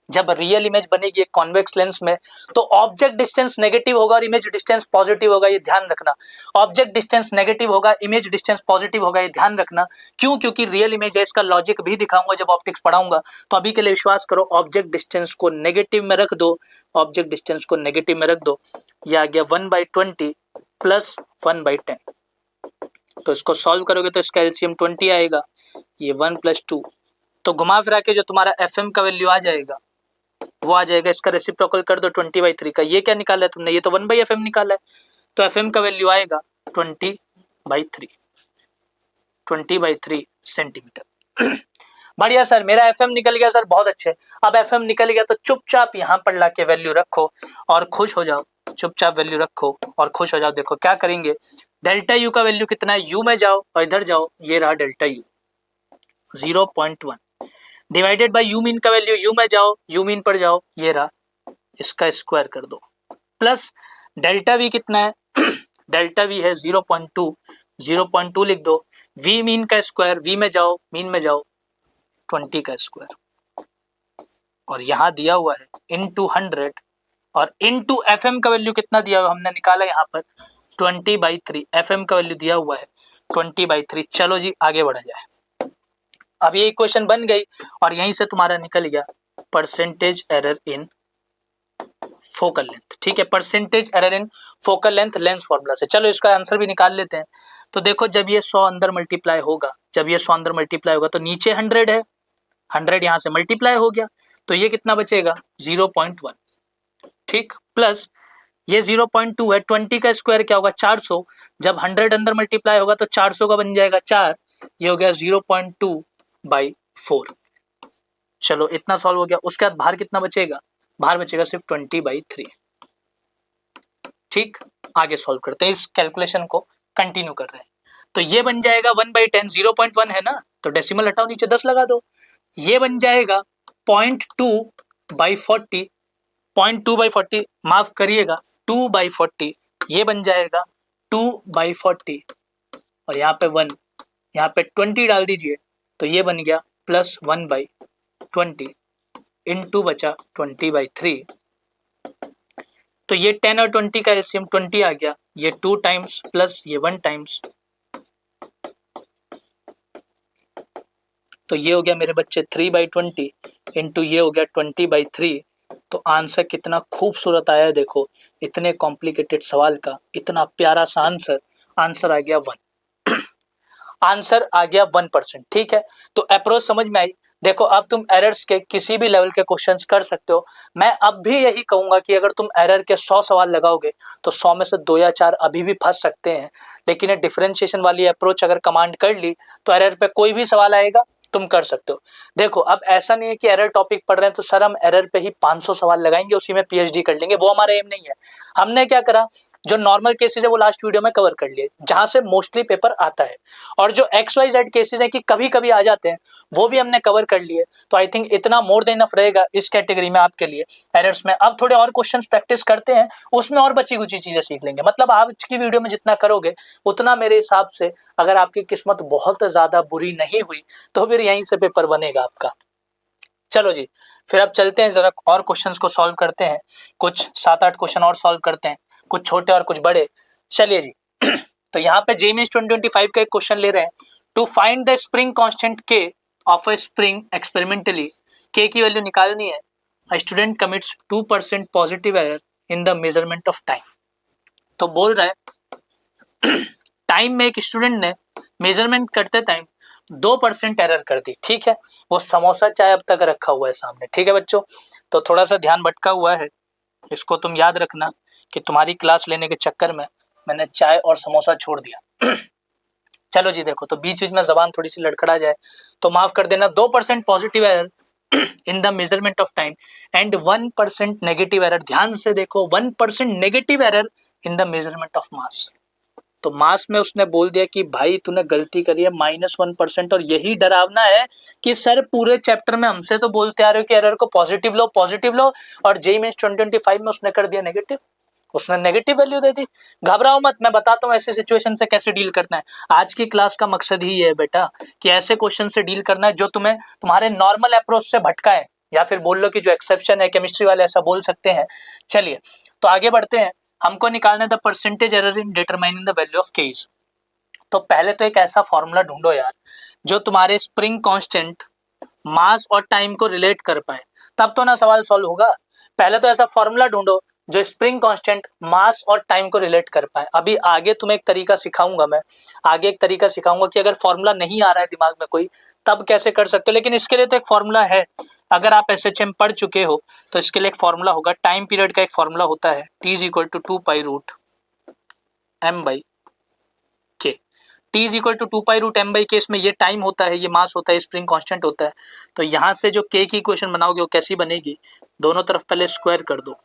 जब रियल इमेज बनेगी एक कॉन्वेक्स लेंस में तो ऑब्जेक्ट डिस्टेंस नेगेटिव होगा और इमेज डिस्टेंस पॉजिटिव होगा, ये ध्यान रखना। ऑब्जेक्ट डिस्टेंस नेगेटिव होगा, इमेज डिस्टेंस पॉजिटिव होगा, ये ध्यान रखना। क्यों, क्योंकि रियल इमेज है, इसका लॉजिक भी दिखाऊंगा जब ऑप्टिक्स पढ़ाऊंगा। तो अभी के लिए विश्वास करो, ऑब्जेक्ट डिस्टेंस को नेगेटिव में रख दो, ऑब्जेक्ट डिस्टेंस को नेगेटिव में रख दो। ये आ गया 1/20 प्लस 1/10। तो इसको सॉल्व करोगे तो इसका एलसीएम 20 आएगा, ये 1 + 2। तो घुमा फिरा के जो तुम्हारा एफ एम का वैल्यू आ जाएगा वो आ जाएगा, इसका रेसिप्रोकल कर दो 20/3 का। ये क्या निकाला है तुमने, ये तो 1/fm निकाला है, तो fm का वैल्यू आएगा 20/3, 20/3 सेंटीमीटर। बढ़िया सर, मेरा fm निकल गया सर, बहुत अच्छे। अब fm निकल गया तो चुपचाप यहाँ पर लाके वैल्यू रखो और खुश हो जाओ, चुपचाप वैल्यू रखो और खुश हो जाओ। देखो क्या करेंगे, डेल्टा यू का वैल्यू कितना है, यू में जाओ और इधर जाओ, ये रहा delta U 0.1 divided by you mean का वैल्यू, यू में जाओ, यू मीन पर जाओ, ये रहा, इसका स्क्वायर कर दो, प्लस डेल्टा वी कितना है, डेल्टा वी है 0.2, 0.2 लिख दो, वी मीन का स्क्वायर, वी में जाओ, मीन में जाओ, 20 का स्क्वायर, और यहाँ दिया हुआ है इनटू 100, और इनटू एफएम का वैल्यू कितना दिया हुआ हमने निकाला यहाँ पर 20/3, एफएम का वैल्यू दिया हुआ है 20/3। चलो जी आगे बढ़ा जाए। अब ये इक्वेशन बन गई और यहीं से तुम्हारा निकल गया परसेंटेज एरर इन फोकल लेंथ। ठीक है, परसेंटेज एरर इन फोकल लेंथ लेंस फॉर्मूला से। चलो इसका आंसर भी निकाल लेते हैं। तो देखो जब ये 100 अंदर मल्टीप्लाई होगा, जब ये 100 अंदर मल्टीप्लाई होगा तो नीचे 100 है, 100 यहाँ से मल्टीप्लाई हो गया, तो ये कितना बचेगा 0.1। ठीक, प्लस ये 0.2 है, 20 का स्क्वायर क्या होगा 400, जब 100 अंदर मल्टीप्लाई होगा तो 400 का बन जाएगा 4, ये हो गया 0.2/4। चलो इतना सॉल्व हो गया। उसके बाद बाहर कितना बचेगा, बाहर बचेगा सिर्फ 20/3। ठीक, आगे सॉल्व करते हैं, इस कैलकुलेशन को कंटिन्यू कर रहे हैं। तो ये बन जाएगा 1/10, 0.1 है ना, तो डेसिमल हटाओ, नीचे 10 लगा दो, ये बन जाएगा 0.2/40, 0.2/40 माफ करिएगा 2/40, ये बन जाएगा 2/40, और यहाँ पे 1, यहाँ पे 20 डाल दीजिए, तो ये बन गया +1/20 इनटू बचा 20/3। तो ये 10 और 20 का एलसीएम 20 आ गया, ये 2 टाइम्स प्लस ये 1 टाइम्स, तो ये हो गया मेरे बच्चे 3/20 इंटू ये हो गया 20/3। तो आंसर कितना खूबसूरत आया है, देखो इतने कॉम्प्लिकेटेड सवाल का इतना प्यारा सा आंसर, आंसर आ गया 1। आंसर आ गया 1%। ठीक है, तो अप्रोच समझ में आई। देखो अब तुम एरर्स के किसी भी लेवल के क्वेश्चंस कर सकते हो। मैं अब भी यही कहूंगा कि अगर तुम एरर के 100 सवाल लगाओगे तो 100 में से 2 या 4 अभी भी फंस सकते हैं, लेकिन ये डिफरेंशिएशन वाली अप्रोच अगर कमांड कर ली तो एरर पे कोई भी सवाल आएगा तुम कर सकते हो। देखो अब ऐसा नहीं है कि एरर टॉपिक पढ़ रहे हैं तो सर हम एरर पे ही 500 सवाल लगाएंगे, उसी में पीएचडी कर लेंगे, वो हमारा एम नहीं है। हमने क्या करा, जो नॉर्मल केसेस है वो लास्ट वीडियो में कवर कर लिए, जहां से मोस्टली पेपर आता है, और जो XYZ केसेस है कि कभी कभी आ जाते हैं वो भी हमने कवर कर लिए। तो आई थिंक इतना मोर देन इनफ रहेगा इस कैटेगरी में आपके लिए एरर्स में। अब थोड़े और क्वेश्चंस प्रैक्टिस करते हैं, उसमें और बची कुची चीजें सीख लेंगे। मतलब आज की वीडियो में जितना करोगे उतना मेरे हिसाब से, अगर आपकी किस्मत बहुत ज्यादा बुरी नहीं हुई तो फिर यहीं से पेपर बनेगा आपका। चलो जी, फिर अब चलते हैं जरा और क्वेश्चंस को सॉल्व करते हैं। कुछ 7-8 क्वेश्चन और सॉल्व करते हैं, कुछ छोटे और कुछ बड़े। चलिए जी तो यहाँ पे जेईई 2025 का एक क्वेश्चन ले रहे हैं। To find the spring constant K of a spring experimentally, K की वैल्यू निकालनी है। A student commits 2% positive error in the measurement of time. तो बोल रहा है टाइम में एक स्टूडेंट ने मेजरमेंट करते टाइम 2% एरर कर दी। ठीक है, वो समोसा चाय अब तक रखा हुआ है सामने। ठीक है बच्चों, तो थोड़ा सा ध्यान भटका हुआ है, इसको तुम याद रखना कि तुम्हारी क्लास लेने के चक्कर में मैंने चाय और समोसा छोड़ दिया। चलो जी देखो, तो बीच बीच में जबान थोड़ी सी लड़खड़ा जाए तो माफ कर देना। 2% positive error in the measurement of time and 1% negative error. ध्यान से देखो, 1% negative error in the measurement of mass. तो मास में उसने बोल दिया कि भाई तूने गलती करी है -1%। और यही डरावना है कि सर पूरे चैप्टर में हमसे तो बोलते आ रहे हो कि एरर को पॉजिटिव लो पॉजिटिव लो, और जेईई मेंस 2025 में उसने कर दिया नेगेटिव, उसने नेगेटिव वैल्यू दे दी। घबराओ मत, मैं बताता हूँ ऐसे सिचुएशन से कैसे डील करना है। आज की क्लास का मकसद ही है बेटा कि ऐसे क्वेश्चन से डील करना है जो तुम्हें तुम्हारे नॉर्मल अप्रोच से भटकाए, या फिर बोल लो कि जो एक्सेप्शन है, केमिस्ट्री वाले ऐसा बोल सकते हैं। चलिए तो आगे बढ़ते हैं। हमको निकालना है the percentage error in determining the value of K's. तो पहले तो एक ऐसा फॉर्मूला ढूंढो यार जो तुम्हारे स्प्रिंग कांस्टेंट, मास और टाइम को रिलेट कर पाए, तब तो ना सवाल सॉल्व होगा। पहले तो ऐसा फॉर्मूला ढूंढो जो स्प्रिंग कांस्टेंट, मास और टाइम को रिलेट कर पाए। अभी आगे तुम्हें एक तरीका सिखाऊंगा मैं, आगे एक तरीका सिखाऊंगा कि अगर फॉर्मूला नहीं आ रहा है दिमाग में कोई तब कैसे कर सकते हो। लेकिन इसके लिए तो एक फॉर्मूला है, अगर आप एसएचएम पढ़ चुके हो तो इसके लिए एक फॉर्मूला होगा। टाइम पीरियड का एक फॉर्मूला होता है, T = 2π√m/k। T = 2π√m/k, इसमें ये टाइम होता है, ये मास होता है, स्प्रिंग कांस्टेंट होता है। तो यहाँ से जो k की इक्वेशन बनाओगे वो कैसी बनेगी, दोनों तरफ पहले स्क्वायर कर दो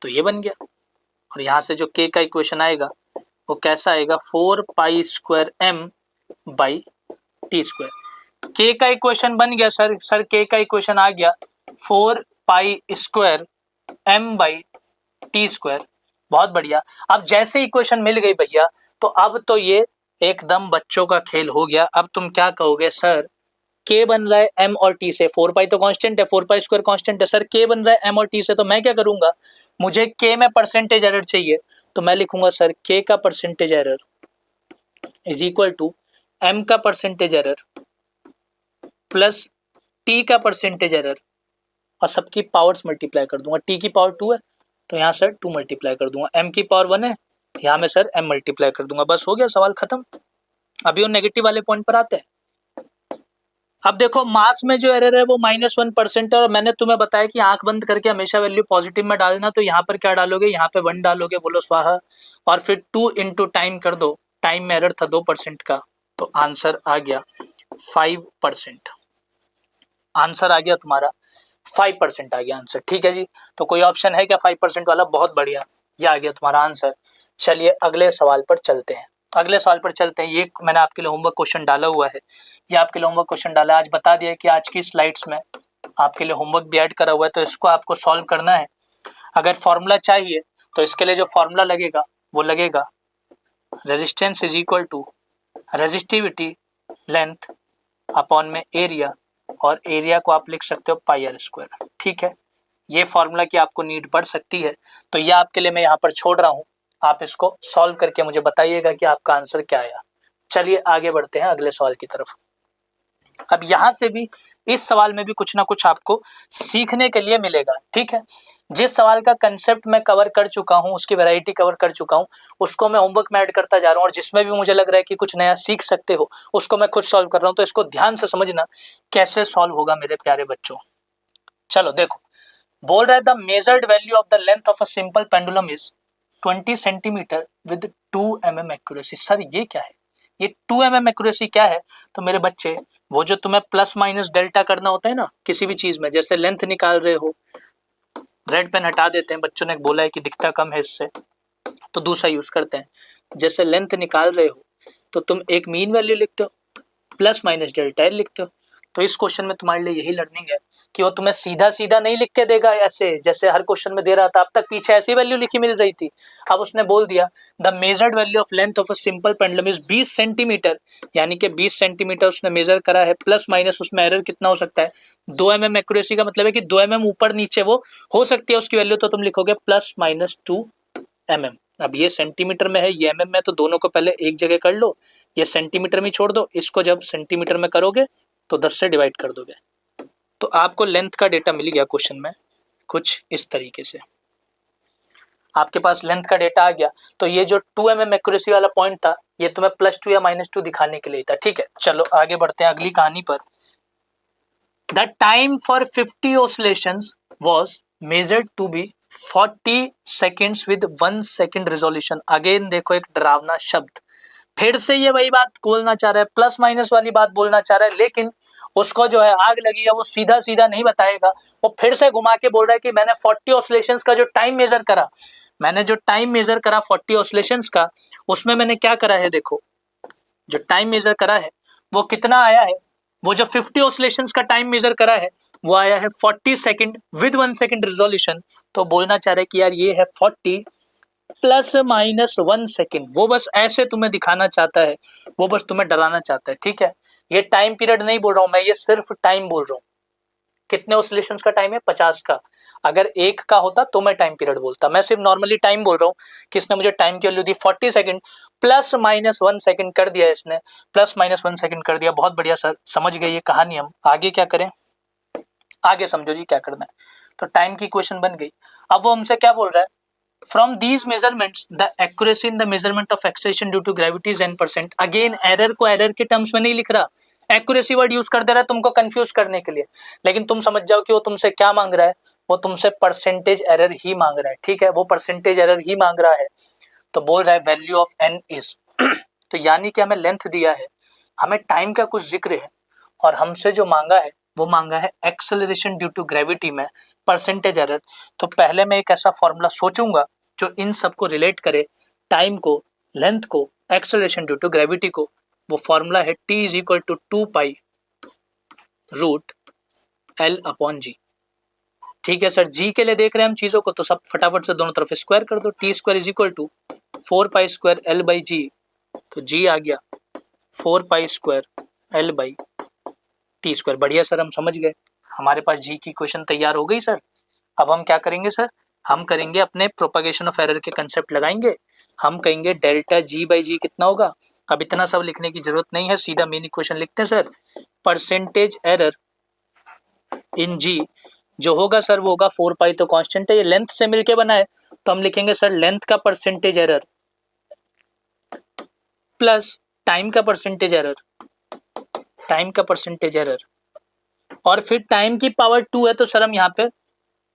तो ये बन गया। और यहाँ से जो k का इक्वेशन आएगा वो कैसा आएगा, 4π²m/t²। k का इक्वेशन बन गया सर k का इक्वेशन आ गया 4π²m/t²। बहुत बढ़िया। अब जैसे इक्वेशन मिल गई भैया, तो अब तो ये एकदम बच्चों का खेल हो गया। अब तुम क्या कहोगे, सर k बन रहा है m और t से, 4π तो कांस्टेंट है, 4π² कांस्टेंट है, सर k बन रहा है m और t से, तो मैं क्या करूंगा, मुझे k में परसेंटेज एरर चाहिए, तो मैं लिखूंगा सर k का परसेंटेज एरर = m का परसेंटेज एरर प्लस t का परसेंटेज एरर, और सबकी पावर्स मल्टीप्लाई कर दूंगा। t की पावर 2 है तो यहाँ सर 2 मल्टीप्लाई कर दूंगा, m की पावर 1 है यहाँ में सर m मल्टीप्लाई कर दूंगा। बस हो गया, सवाल खत्म। अभी वो नेगेटिव वाले पॉइंट पर आते हैं। अब देखो मास में जो एरर है वो -1% है, और मैंने तुम्हें बताया कि आंख बंद करके हमेशा वैल्यू पॉजिटिव में डालना। तो यहाँ पर क्या डालोगे, यहाँ पे 1 डालोगे, बोलो स्वाहा, और फिर 2 × टाइम कर दो। टाइम में एरर था 2% का, तो आंसर आ गया 5%। आंसर आ गया तुम्हारा 5% आ गया आंसर। ठीक है जी, तो कोई ऑप्शन है क्या 5% वाला, बहुत बढ़िया, ये आ गया तुम्हारा आंसर। चलिए अगले सवाल पर चलते हैं। अगले सवाल पर चलते हैं। ये मैंने आपके लिए होमवर्क क्वेश्चन डाला हुआ है, ये आपके लिए होमवर्क क्वेश्चन डाला है। आज बता दिया कि आज की स्लाइड्स में आपके लिए होमवर्क भी ऐड करा हुआ है, तो इसको आपको सॉल्व करना है। अगर फॉर्मूला चाहिए तो इसके लिए जो फॉर्मूला लगेगा वो लगेगा रेजिस्टेंस = रेजिस्टिविटी लेंथ अपॉन में एरिया, और एरिया को आप लिख सकते हो πr²। ठीक है, ये फॉर्मूला की आपको नीड पड़ सकती है, तो ये आपके लिए मैं यहाँ पर छोड़ रहा हूँ। आप इसको सॉल्व करके मुझे बताइएगा कि आपका आंसर क्या आया। चलिए आगे बढ़ते हैं अगले सवाल की तरफ। अब यहाँ से भी इस सवाल में भी कुछ ना कुछ आपको सीखने के लिए मिलेगा, ठीक है। जिस सवाल का कंसेप्ट मैं कवर कर चुका हूँ, उसकी वैरायटी कवर कर चुका हूँ, उसको मैं होमवर्क में ऐड करता जा रहा हूँ, और जिसमें भी मुझे लग रहा है कि कुछ नया सीख सकते हो उसको मैं खुद सॉल्व कर रहा हूँ। तो इसको ध्यान से समझना कैसे सॉल्व होगा मेरे प्यारे बच्चों। चलो देखो, बोल रहा है the measured value of the length of a simple pendulum is 20 centimetre with 2 mm accuracy. Sir ये क्या है, ये 2 mm एक्यूरेसी क्या है? तो मेरे बच्चे, वो जो तुम्हें प्लस माइनस डेल्टा करना होता है ना किसी भी चीज में, जैसे लेंथ निकाल रहे हो, रेड पेन हटा देते हैं, बच्चों ने बोला है कि दिखता कम है इससे, तो दूसरा यूज करते हैं। जैसे लेंथ निकाल रहे हो तो तुम एक मीन वैल्यू लिखते हो, प्लस माइनस डेल्टा एल लिखते हो। तो इस क्वेश्चन में तुम्हारे लिए यही लर्निंग है कि वो तुम्हें सीधा सीधा नहीं लिख के देगा ऐसे जैसे हर क्वेश्चन में दे रहा था, अब तक पीछे ऐसी वैल्यू लिखी मिल रही थी। अब उसने बोल दिया the measured value of length of a simple pendulum is 20 centimetre, यानी कि 20 सेंटीमीटर उसने मेजर करा है, प्लस माइनस उसमें एरर कितना हो सकता है, 2 mm एक्यूरेसी का मतलब है कि 2 mm ऊपर नीचे वो हो सकती है उसकी वैल्यू, तो तुम लिखोगे प्लस माइनस 2 mm। अब ये सेंटीमीटर में है, ये mm में, तो दोनों को पहले एक जगह कर लो, ये सेंटीमीटर में छोड़ दो, इसको जब सेंटीमीटर में करोगे तो 10 से डिवाइड कर दोगे। तो आपको लेंथ का डेटा मिल गया क्वेश्चन में कुछ इस तरीके से, आपके पास लेंथ का डेटा आ गया। तो ये जो 2 mm एक्यूरेसी वाला पॉइंट था, ये तुम्हें +2 या -2 दिखाने के लिए था, ठीक है। चलो आगे बढ़ते हैं अगली कहानी पर। The time for 50 oscillations was measured to be 40 seconds with 1 second resolution. Again देखो एक डरावना शब्द, फिर से ये वही बात बोलना चाह रहा है, प्लस माइनस वाली बात बोलना चाह रहा है, लेकिन उसको जो है आग लगी है, वो सीधा सीधा नहीं बताएगा, वो फिर से घुमा के बोल रहा है कि मैंने 40 ऑसिलेशंस का जो टाइम मेजर करा, मैंने जो टाइम मेजर करा 40 ऑसिलेशंस का, उसमें मैंने क्या करा है, देखो जो टाइम मेजर करा है वो कितना आया है, वो जो 50 ऑसिलेशंस का टाइम मेजर करा है वो आया है 40 सेकंड विद 1 सेकंड रिजोल्यूशन। तो बोलना चाह रहा है कि यार ये है 40 प्लस माइनस 1 सेकेंड, वो बस ऐसे तुम्हें दिखाना चाहता है, वो बस तुम्हें डराना चाहता है, ठीक है। ये टाइम पीरियड नहीं बोल रहा हूं मैं, ये सिर्फ टाइम बोल रहा हूँ। कितने ऑसिलेशंस का टाइम है, 50 का। अगर एक का होता तो मैं टाइम पीरियड बोलता, मैं सिर्फ नॉर्मली टाइम बोल रहा हूँ। किसने मुझे टाइम की वैल्यू दी 40 सेकंड, प्लस माइनस 1 सेकंड कर दिया इसने, प्लस माइनस 1 सेकंड कर दिया। बहुत बढ़िया सर, समझ गए ये कहानी। हम आगे क्या करें, आगे समझो जी क्या करना है। तो टाइम की इक्वेशन बन गई। अब वो हमसे क्या बोल रहा है, From these measurements, the accuracy in the measurement of acceleration due to gravity is n%. Again error को error के terms में नहीं लिख रहा, accuracy word use कर दे रहा है तुमको confuse करने के लिए, लेकिन तुम समझ जाओ कि वो तुमसे क्या मांग रहा है, वो तुमसे percentage error ही मांग रहा है, ठीक है, वो percentage error ही मांग रहा है। तो बोल रहा है value of n is तो यानी कि हमें लेंथ दिया है, हमें टाइम का कुछ जिक्र है, और हमसे जो मांगा है वो मांगा है एक्सेलरेशन ड्यू टू ग्रेविटी में परसेंटेज एरर। तो पहले मैं एक ऐसा फॉर्मूला सोचूंगा जो इन सबको रिलेट करे, टाइम को, लेंथ को, एक्सेलरेशन ड्यू टू ग्रेविटी को। वो फॉर्मूला है T is equal to 2 pi root L upon G. ठीक है सर, जी के लिए देख रहे हैं हम चीजों को, तो सब फटाफट से दोनों तरफ स्क्वायर कर दो। T square is equal to 4 pi square L by G, तो जी आ गया 4 pi square L by T square. बढ़िया सर, हम समझ गए, हमारे पास जी की इक्वेशन तैयार हो गई सर। अब हम क्या करेंगे सर, हम करेंगे अपने प्रोपगेशन ऑफ एरर के कंसेप्ट लगाएंगे, हम कहेंगे डेल्टा जी बाई जी कितना होगा। अब इतना सब लिखने की जरूरत नहीं है, सीधा मेन इक्वेशन लिखते हैं सर, परसेंटेज एरर इन जी जो होगा सर वो होगा 4 पाई, तो कांस्टेंट है, ये लेंथ से मिलके बना है, तो हम लिखेंगे सर लेंथ का परसेंटेज एरर प्लस टाइम का परसेंटेज एरर, टाइम का परसेंटेज एरर, और फिर टाइम की पावर 2 है तो सर हम यहाँ पे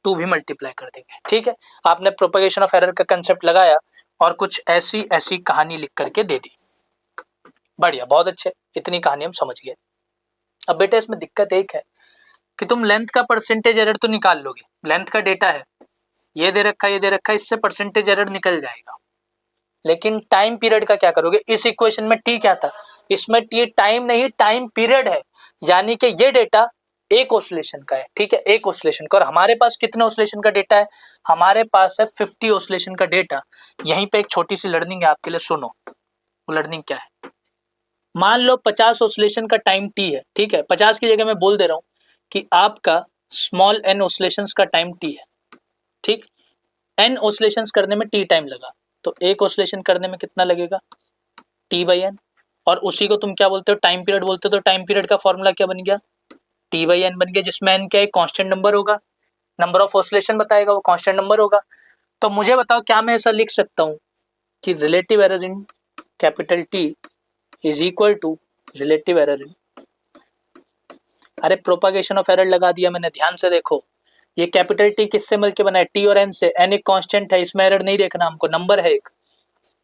2 भी मल्टीप्लाई कर देंगे, ठीक है। आपने प्रोपगेशन ऑफ एरर का कंसेप्ट लगाया और कुछ ऐसी ऐसी कहानी लिख करके दे दी। बढ़िया, बहुत अच्छे, इतनी कहानी हम समझ गए। अब बेटा इसमें दिक्कत एक है कि तुम लेंथ का परसेंटेज एरर तो निकाल लोगे, लेंथ का डेटा है, ये दे रखा ये दे रखा, इससे परसेंटेज एरर निकल जाएगा, लेकिन टाइम पीरियड का क्या करोगे। इस इक्वेशन में टी क्या था, इसमें टी टाइम नहीं टाइम पीरियड है, यानी कि ये डेटा एक ऑसिलेशन का है, ठीक है, एक ऑसिलेशन का। और हमारे पास कितने ऑसिलेशन का डेटा है, हमारे पास है 50 ऑसिलेशन का डेटा। यहीं पे एक छोटी सी लर्निंग है आपके लिए, सुनो वो लर्निंग क्या है। मान लो 50 ऑसिलेशन का टाइम टी है, ठीक है, 50 की जगह मैं बोल दे रहा हूं कि आपका स्मॉल एन ऑसिलेशंस का टाइम टी है, ठीक। एन ऑसिलेशंस करने में टी टाइम लगा, तो एक ऑसिलेशन करने में कितना लगेगा, टी बाई एन। और उसी को तुम क्या बोलते हो, टाइम पीरियड बोलते हो। तो टाइम पीरियड का फॉर्मूला क्या बन गया, T/n बन गया, जिसमें n क्या है, कांस्टेंट नंबर होगा, नंबर ऑफ ऑसिलेशन बताएगा, वो कांस्टेंट नंबर होगा। तो मुझे बताओ क्या मैं ऐसा लिख सकता हूँ कि relative error in capital T is equal to relative error in, अरे प्रोपागेशन ऑफ एरर लगा दिया मैंने, ध्यान से देखो। ये कैपिटल T किससे मिलके बना है, T और N से। N एक कांस्टेंट है, इसमें एरर नहीं देखना हमको, नंबर है एक,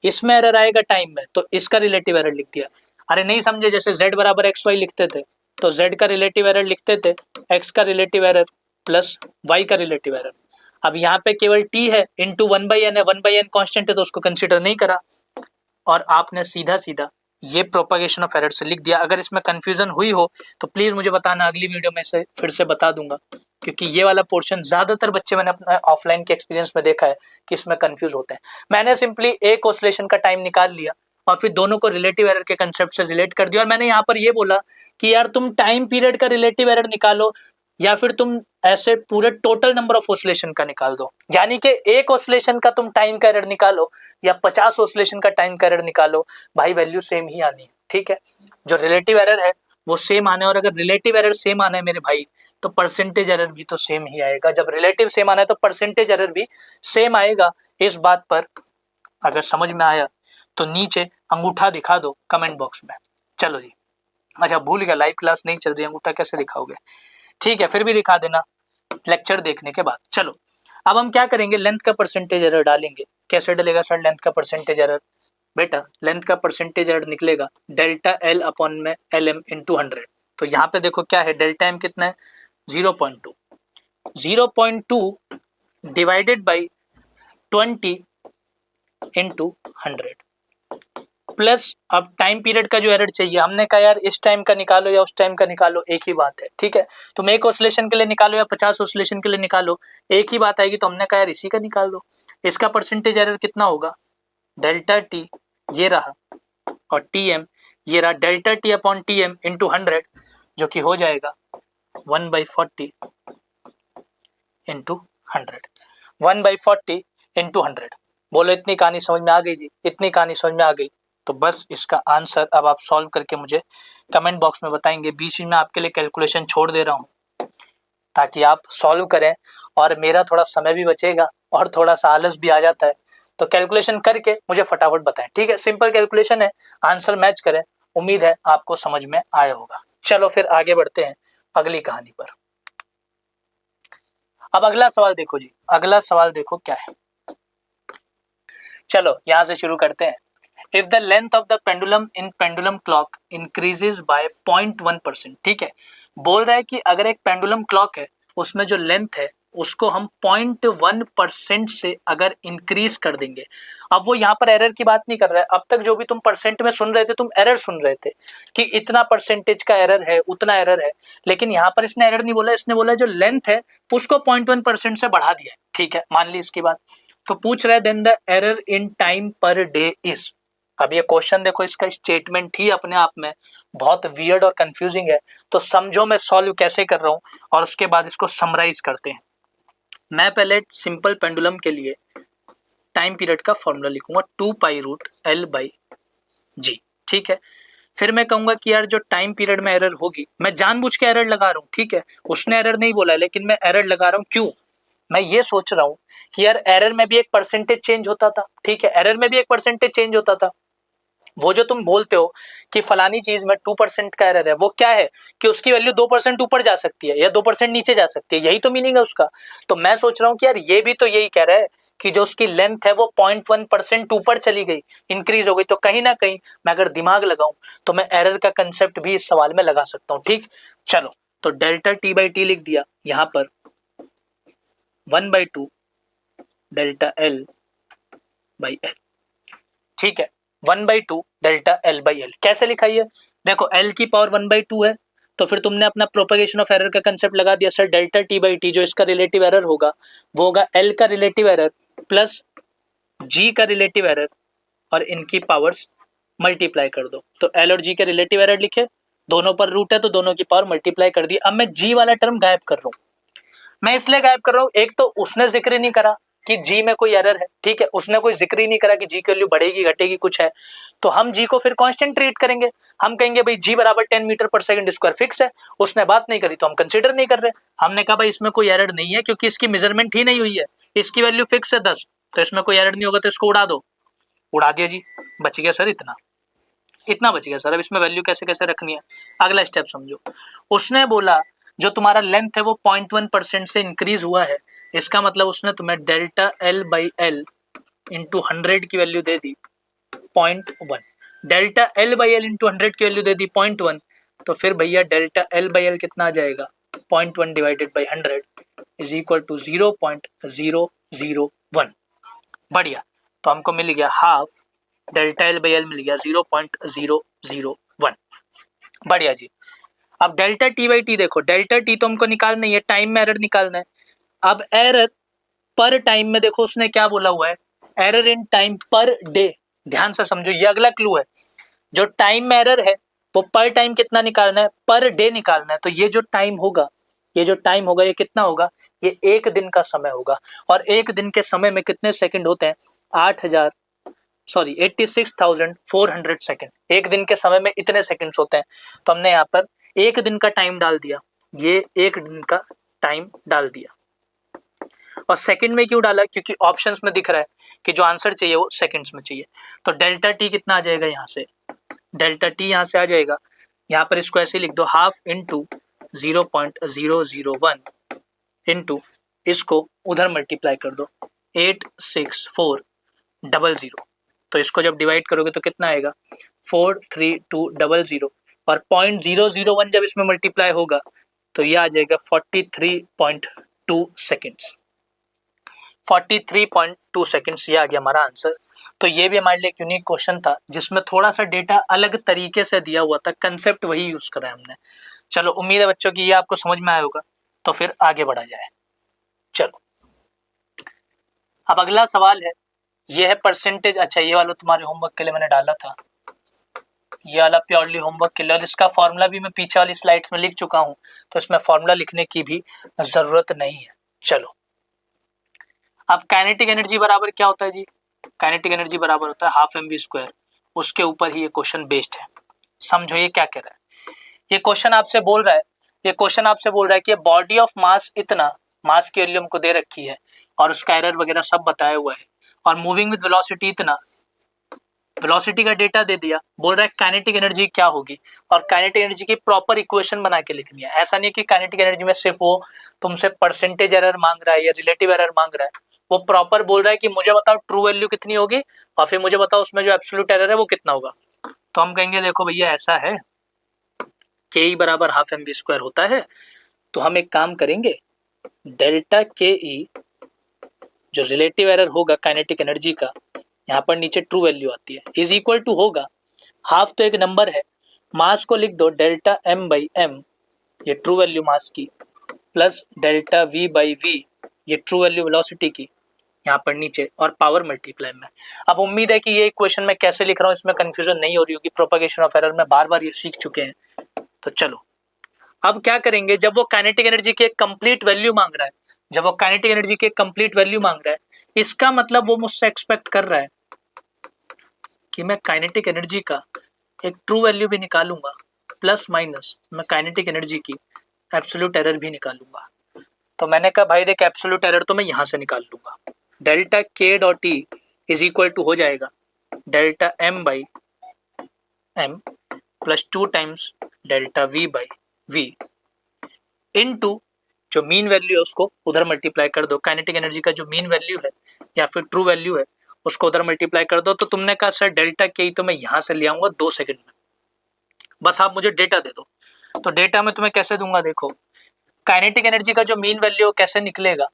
इसमें एरर आएगा टाइम में, तो इसका रिलेटिव एरर लिख दिया। अरे नहीं समझे, जैसे z बराबर XY लिखते थे तो z का रिलेटिव एरर लिखते थे, x का रिलेटिव एरर प्लस y का रिलेटिव एरर। अब यहाँ पे केवल t है इंटू 1/n है, 1/n कांस्टेंट है तो उसको कंसीडर नहीं करा, और आपने सीधा सीधा ये प्रोपागेशन ऑफ एरर से लिख दिया। अगर इसमें कंफ्यूजन हुई हो तो प्लीज मुझे बताना, अगली वीडियो में से फिर से बता दूंगा, क्योंकि ये वाला पोर्शन ज्यादातर बच्चे मैंने अपना ऑफलाइन के एक्सपीरियंस में देखा है कि इसमें कंफ्यूज होते हैं। मैंने सिंपली एक ऑसिलेशन का टाइम निकाल लिया और फिर दोनों को रिलेटिव एरर के कंसेप्ट से रिलेट कर दिया, और मैंने यहाँ पर ये बोला कि यार तुम टाइम पीरियड का रिलेटिव एरर निकालो या फिर तुम ऐसे पूरे टोटल नंबर ऑफ ऑसिलेशन का निकाल दो, यानी कि एक ऑसिलेशन का तुम टाइम का एरर निकालो या 50 ऑसिलेशन का टाइम का एरर निकालो, भाई वैल्यू सेम ही आनी है, ठीक है। जो रिलेटिव एरर है वो सेम आना है, और अगर रिलेटिव एरर सेम आना है मेरे भाई तो परसेंटेज एरर भी तो सेम ही आएगा। जब रिलेटिव सेम आना है तो परसेंटेज एरर भी सेम आएगा। इस बात पर अगर समझ में आया तो नीचे अंगूठा दिखा दो कमेंट बॉक्स में। चलो जी, अच्छा भूल गया, लाइव क्लास नहीं चल रही, अंगूठा कैसे दिखाओगे, ठीक है फिर भी दिखा देना लेक्चर देखने के बाद। चलो अब हम क्या करेंगे, लेंथ का परसेंटेज एरर डालेंगे। कैसे डलेगा सर लेंथ का परसेंटेज एरर, बेटा लेंथ का परसेंटेज एरर निकलेगा डेल्टा एल अपॉन में एल एम इंटू 100। तो यहाँ पे देखो क्या है, डेल्टा एम कितना है 0.2, 0.2 डिवाइडेड बाई 20 इंटू 100 प्लस, अब टाइम पीरियड का जो एरर चाहिए, हमने कहा यार इस टाइम का निकालो या उस टाइम का निकालो एक ही बात है, ठीक है। तुम एक ऑसिलेशन के लिए निकालो या 50 ऑसिलेशन के लिए निकालो एक ही बात आएगी, तो हमने कहा यार इसी का निकाल दो। इसका परसेंटेज एरर कितना होगा, डेल्टा टी ये रहा और टी एम ये रहा, delta T upon T M into 100 जो कि हो जाएगा 1/40 इंटू 100, 1/40 इंटू 100। बोलो इतनी कहानी समझ में आ गई जी, इतनी कहानी समझ में आ गई तो बस इसका आंसर अब आप सॉल्व करके मुझे कमेंट बॉक्स में बताएंगे। बीच में आपके लिए कैलकुलेशन छोड़ दे रहा हूँ ताकि आप सॉल्व करें और मेरा थोड़ा समय भी बचेगा और थोड़ा सा आलस भी आ जाता है, तो कैलकुलेशन करके मुझे फटाफट बताएं, ठीक है। सिंपल कैलकुलेशन है, आंसर मैच करें। उम्मीद है आपको समझ में आया होगा। चलो फिर आगे बढ़ते हैं अगली कहानी पर। अब अगला सवाल देखो जी, अगला सवाल देखो क्या है, चलो यहां से शुरू करते हैं। If the length of the pendulum in pendulum clock increases by 0.1%, ठीक है, बोल रहा है कि अगर एक पेंडुलम क्लॉक है उसमें जो लेंथ है उसको हम 0.1% से अगर इंक्रीज कर देंगे। अब वो यहाँ पर एरर की बात नहीं कर रहा है, अब तक जो भी तुम परसेंट में सुन रहे थे तुम एरर सुन रहे थे कि इतना परसेंटेज का एरर है उतना एरर है, लेकिन यहाँ पर इसने एरर नहीं बोला, इसने बोला जो लेंथ है उसको 0.1% से बढ़ा दिया, ठीक है मान ली इसकी बात। तो पूछ रहा है then the error in time per day is. अब ये क्वेश्चन देखो, इसका स्टेटमेंट ही अपने आप में बहुत वियर्ड और कंफ्यूजिंग है, तो समझो मैं सॉल्व कैसे कर रहा हूँ और उसके बाद इसको समराइज करते हैं। मैं पहले सिंपल पेंडुलम के लिए टाइम पीरियड का फॉर्मूला लिखूंगा 2π√L/g, ठीक है। फिर मैं कहूंगा कि यार जो टाइम पीरियड में एरर होगी, मैं जानबूझ के एरर लगा रहा हूँ, ठीक है, उसने एरर नहीं बोला लेकिन मैं एरर लगा रहा हूँ, क्यों, मैं ये सोच रहा हूँ कि यार एरर में भी एक परसेंटेज चेंज होता था, ठीक है, एरर में भी एक परसेंटेज चेंज होता था। वो जो तुम बोलते हो कि फलानी चीज में 2% का एरर है, वो क्या है कि उसकी वैल्यू 2% ऊपर जा सकती है या 2% नीचे जा सकती है, यही तो मीनिंग है उसका। तो मैं सोच रहा हूँ कि यार ये भी तो यही कह रहा है कि जो उसकी लेंथ है वो 0.1% ऊपर चली गई, इंक्रीज हो गई, तो कहीं ना कहीं मैं अगर दिमाग लगाऊं तो मैं एरर का कंसेप्ट भी इस सवाल में लगा सकता हूँ, ठीक। चलो तो डेल्टा T/T लिख दिया, यहाँ पर 1/2 डेल्टा L/L, ठीक है, 1/2 डेल्टा L/L कैसे लिखा है, देखो L की पावर 1/2 है, तो फिर तुमने अपना प्रोपगेशन ऑफ एरर का कंसेप्ट लगा दिया, सर डेल्टा T/T जो इसका रिलेटिव एरर होगा वो होगा L का रिलेटिव एरर प्लस G का रिलेटिव एरर और इनकी पावर्स मल्टीप्लाई कर दो। तो L और G के रिलेटिव एरर लिखे, दोनों पर रूट है तो दोनों की पावर मल्टीप्लाई कर दी। अब मैं G वाला टर्म गायब कर रहा हूँ, मैं इसलिए गायब कर रहा हूँ, एक तो उसने जिक्र नहीं करा कि जी में कोई एरर है, ठीक है, उसने कोई जिक्र ही नहीं करा कि जी की वैल्यू बढ़ेगी घटेगी कुछ है, तो हम जी को फिर कांस्टेंट ट्रीट करेंगे। हम कहेंगे भाई जी बराबर 10 मीटर पर सेकंड स्क्वायर फिक्स है। उसने बात नहीं करी तो हम कंसीडर नहीं कर रहे। हमने कहा भाई इसमें कोई एरर नहीं है क्योंकि इसकी मेजरमेंट ही नहीं हुई है, इसकी वैल्यू फिक्स है 10, तो इसमें कोई एरर नहीं होगा, तो इसको उड़ा दो। उड़ा दिया जी, बच गया सर इतना, इतना बच गया सर। अब इसमें वैल्यू कैसे कैसे रखनी है, अगला स्टेप समझो। उसने बोला जो तुम्हारा लेंथ है वो 0.1% से इंक्रीज हुआ है, इसका मतलब उसने तुम्हें delta L by L into 100 की value they the 0.1, delta L by L into 100 की वैल्यू दे दी 0.1, तो फिर भैया डेल्टा एल बाई एल कितना आ जाएगा, 0.1 divided by 100 is equal to 0.001। बढ़िया, तो हमको मिल गया half delta L by L मिल गया 0.001। बढ़िया जी। अब डेल्टा टी बाई टी देखो, डेल्टा टी तो हमको निकालना ही है, टाइम में एरर निकालना है। अब एरर पर टाइम में देखो उसने क्या बोला हुआ है, error in time per day. ध्यान से समझो, ये अगला क्लू है। जो टाइम में एरर है वो पर टाइम कितना निकालना है, पर डे निकालना है। तो ये जो टाइम होगा, ये जो टाइम होगा ये कितना होगा, ये एक दिन का समय होगा। और एक दिन के समय में कितने सेकंड होते हैं, 86,400 सेकंड। एक दिन के समय में इतने सेकंड्स होते हैं, तो हमने यहाँ पर एक दिन का टाइम डाल दिया, ये एक दिन का टाइम डाल दिया। और सेकंड में क्यों डाला, क्योंकि ऑप्शंस में दिख रहा है कि जो आंसर चाहिए वो सेकंड्स में चाहिए। तो डेल्टा टी कितना आ जाएगा, यहाँ से डेल्टा टी यहाँ से आ जाएगा, यहाँ पर इसको ऐसे लिख दो, हाफ इंटू 0.001 इंटू इसको उधर मल्टीप्लाई कर दो 86400। तो इसको जब डिवाइड करोगे तो कितना आएगा, 43200, और 0.001 जब इसमें मल्टीप्लाई होगा तो ये आ जाएगा 43.2 सेकेंड्स। 43.2 सेकेंड्स, ये आ गया हमारा आंसर। तो ये भी हमारे लिए एक यूनिक क्वेश्चन था जिसमें थोड़ा सा डेटा अलग तरीके से दिया हुआ था, कंसेप्ट वही यूज करा है हमने। चलो, उम्मीद है बच्चों की ये आपको समझ में आया होगा, तो फिर आगे बढ़ा जाए। चलो, अब अगला सवाल है, ये है परसेंटेज। अच्छा, ये वाला तुम्हारे होमवर्क के लिए मैंने डाला था, ये वाला प्योरली होमवर्क के लिए, और इसका फॉर्मूला भी मैं पीछे वाली स्लाइड्स में लिख चुका हूँ, तो इसमें फॉर्मूला लिखने की भी जरूरत नहीं है। चलो, अब काइनेटिक एनर्जी बराबर क्या होता है जी, काइनेटिक एनर्जी बराबर होता है हाफ mv स्क्वायर। उसके ऊपर ही ये क्वेश्चन बेस्ड है। समझो ये क्या कह रहा है, ये क्वेश्चन आपसे बोल रहा है, ये क्वेश्चन आपसे बोल रहा है कि बॉडी ऑफ मास इतना, मास की वैल्यू हमको दे रखी है और उसका एरर वगैरह सब बताया हुआ है, और मूविंग विद वेलोसिटी इतना, वेलोसिटी का डेटा दे दिया, बोल रहा है काइनेटिक एनर्जी क्या होगी, और काइनेटिक एनर्जी की प्रॉपर इक्वेशन बना के लिखनी है। ऐसा नहीं है कि काइनेटिक एनर्जी में सिर्फ वो तुमसे परसेंटेज एरर मांग रहा है या रिलेटिव एरर मांग रहा है, वो प्रॉपर बोल रहा है कि मुझे बताओ ट्रू वैल्यू कितनी होगी और फिर मुझे बताओ उसमें जो एब्सोल्यूट एरर है वो कितना होगा। तो हम कहेंगे देखो भैया ऐसा है, के ई बराबर हाफ mv स्क्वायर होता है, तो हम एक काम करेंगे, डेल्टा के ई जो रिलेटिव एरर होगा काइनेटिक एनर्जी का, यहाँ पर नीचे ट्रू वैल्यू आती है, इज इक्वल टू होगा, हाफ तो एक नंबर है, मास को लिख दो डेल्टा m बाई एम, ये ट्रू वैल्यू मास की, plus delta v by V, ये ट्रू वैल्यू वेलोसिटी की, यहाँ पर नीचे, और पावर मल्टीप्लाई में। अब उम्मीद है कि ये इक्वेशन मैं कैसे लिख रहा हूँ इसमें कंफ्यूजन नहीं हो रही होगी, प्रोपगेशन ऑफ एरर में बार बार ये सीख चुके हैं। तो चलो, अब क्या करेंगे, जब वो काइनेटिक एनर्जी की एक कंप्लीट वैल्यू मांग रहा है, जब वो काइनेटिक एनर्जी की एक कंप्लीट वैल्यू मांग रहा है, इसका मतलब वो मुझसे एक्सपेक्ट कर रहा है कि मैं काइनेटिक एनर्जी का एक ट्रू वैल्यू भी निकालूंगा, प्लस माइनस मैं काइनेटिक एनर्जी की एब्सोल्यूट एरर भी निकालूंगा। तो मैंने कहा भाई देख, एब्सोल्यूट एरर तो मैं यहाँ से निकाल लूंगा, delta K dot E is equal to हो जाएगा delta M by M plus 2 times delta V by V into जो मीन वैल्यू है उसको उधर मल्टीप्लाई कर दो, काइनेटिक एनर्जी का जो मीन वैल्यू है या फिर ट्रू वैल्यू है उसको उधर मल्टीप्लाई कर दो। तो तुमने कहा सर डेल्टा के ही तो मैं यहाँ से ले आऊंगा 2 सेकंड में, बस आप मुझे डेटा दे दो। तो डेटा मैं तुम्हें कैसे दूंगा, देखो काइनेटिक एनर्जी का जो मीन वैल्यू कैसे निकलेगा,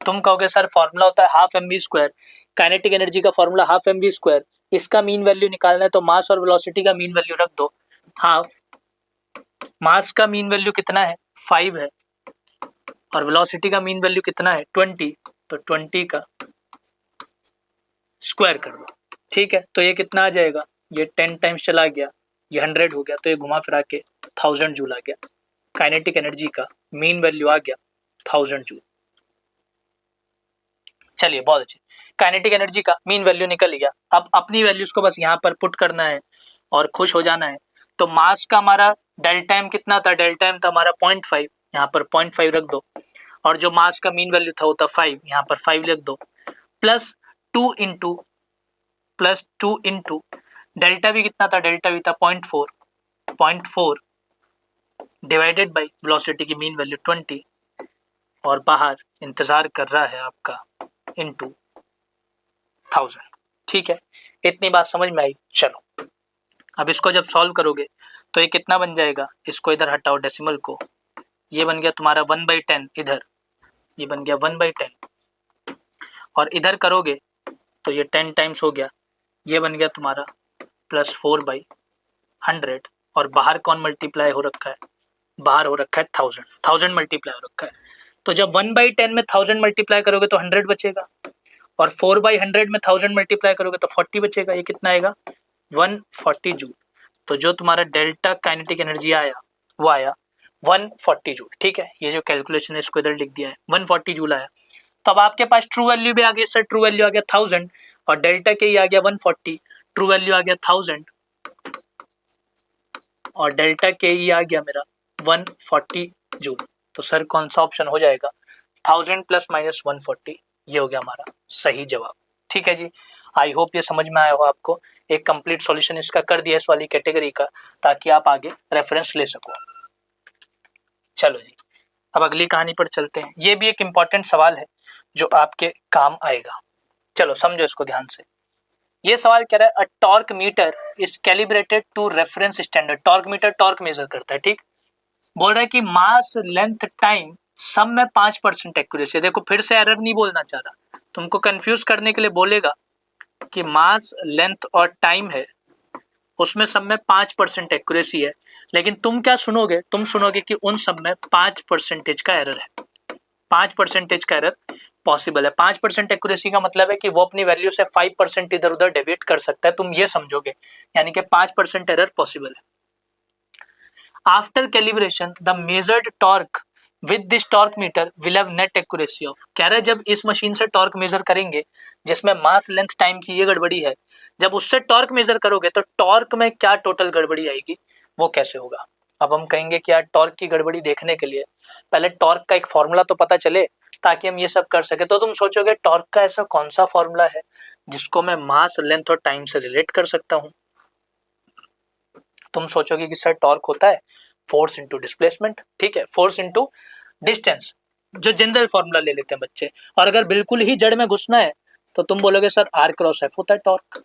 तुम कहोगे सर फॉर्मूला होता है half mv square, kinetic energy का फॉर्मूला हाफ mv स्क्वायर, इसका मीन वैल्यू निकालना है तो मास और वेलोसिटी का मीन वैल्यू रख दो, हाफ मास का मीन वैल्यू कितना है 5 है और वेलोसिटी का मीन वैल्यू कितना है 20, तो 20 का स्क्वायर कर दो। ठीक है, तो ये कितना आ जाएगा, ये 10 टाइम्स चला गया, ये 100 हो गया, तो ये घुमा फिरा के 1000 जूल आ गया, काइनेटिक एनर्जी का मीन वैल्यू आ गया 1000 जूल। चलिए बहुत अच्छे। काइनेटिक एनर्जी का मीन वैल्यू निकल गया। अब अपनी वैल्यूज को बस यहाँ पर पुट करना है और खुश हो जाना है। तो मास का हमारा डेल्टा एम कितना था, डेल्टा एम था हमारा 0.5, यहाँ पर 0.5 रख दो, और जो मास का मीन वैल्यू था वो था 5, यहाँ पर 5 लिख दो, प्लस 2 इंटू डेल्टा भी कितना था, डेल्टा भी था 0.4 डिवाइडेड बाई वेलोसिटी की मीन वैल्यू 20, और बाहर इंतजार कर रहा है आपका इंटू 1000। ठीक है, इतनी बात समझ में आई। चलो अब इसको जब सॉल्व करोगे तो ये कितना बन जाएगा, इसको इधर हटाओ डेसिमल को, ये बन गया तुम्हारा 1/10, इधर ये बन गया 1/10, और इधर करोगे तो ये 10 टाइम्स हो गया, ये बन गया तुम्हारा +4/100, और बाहर कौन मल्टीप्लाई हो रखा है, बाहर हो रखा है 1000 मल्टीप्लाई हो रखा है। तो जब 1/10 में 1000 मल्टीप्लाई करोगे तो 100 बचेगा, और 4/100 में 1000 मल्टीप्लाई करोगे तो 40 बचेगा। ये कितना आएगा, 140 जूल। तो जो तुम्हारा डेल्टा काइनेटिक एनर्जी आया वो आया 140 जूल। ठीक है, ये जो कैलकुलेशन है इसको इधर लिख दिया है, 140 जूल आया। तो अब आपके पास ट्रू वैल्यू भी आ गई सर, ट्रू वैल्यू आ गया 1000, और डेल्टा के ही आ गया 140, ट्रू वैल्यू आ गया 1000 और डेल्टा के ही आ गया मेरा 140 जूल। तो सर कौन सा ऑप्शन हो जाएगा, 1000 + -140, ये हो गया हमारा सही जवाब। ठीक है जी, आई होप ये समझ में आया हो आपको। एक कंप्लीट सॉल्यूशन इसका कर दिया इस वाली कैटेगरी का, ताकि आप आगे रेफरेंस ले सको। चलो जी, अब अगली कहानी पर चलते हैं। ये भी एक इम्पॉर्टेंट सवाल है जो आपके काम आएगा। चलो समझो इसको ध्यान से। ये सवाल कह रहा है, a torque meter is calibrated to reference standard. Torque meter torque measure करता है, ठीक। बोल रहा है कि मास लेंथ टाइम सम में 5% एक्यूरेसी। देखो फिर से एरर नहीं बोलना चाह रहा, तुमको कंफ्यूज करने के लिए बोलेगा कि मास लेंथ और टाइम है, उसमें सब में 5% एक्यूरेसी है, लेकिन तुम क्या सुनोगे, तुम सुनोगे कि उन सब में 5% का एरर है, 5% का एरर पॉसिबल है। 5% एक्यूरेसी का मतलब है कि वो अपनी वैल्यू से 5% इधर उधर डेविएट कर सकता है, तुम ये समझोगे, यानी कि 5% एरर पॉसिबल है। After calibration the measured torque with this torque meter will have net accuracy of. कह रहे जब इस मशीन से टॉर्क मेजर करेंगे जिसमें मास लेंथ टाइम की ये गड़बड़ी है, जब उससे टॉर्क मेजर करोगे तो टॉर्क में क्या टोटल गड़बड़ी आएगी, वो कैसे होगा। अब हम कहेंगे कि यार टॉर्क की गड़बड़ी देखने के लिए पहले टॉर्क का एक फॉर्मूला तो पता चले ताकि हम ये सब कर सके। तो तुम सोचोगे टॉर्क का ऐसा कौन सा फॉर्मूला है जिसको मैं मास लेंथ और टाइम से रिलेट कर सकता हूँ। तुम सोचोगे कि सर टॉर्क होता है फोर्स इंटू डिस्प्लेसमेंट, ठीक है, फोर्स इंटू डिस्टेंस, जो जनरल फॉर्मूला ले लेते हैं बच्चे। और अगर बिल्कुल ही जड़ में घुसना है तो तुम बोलोगे सर R×F होता है टॉर्क।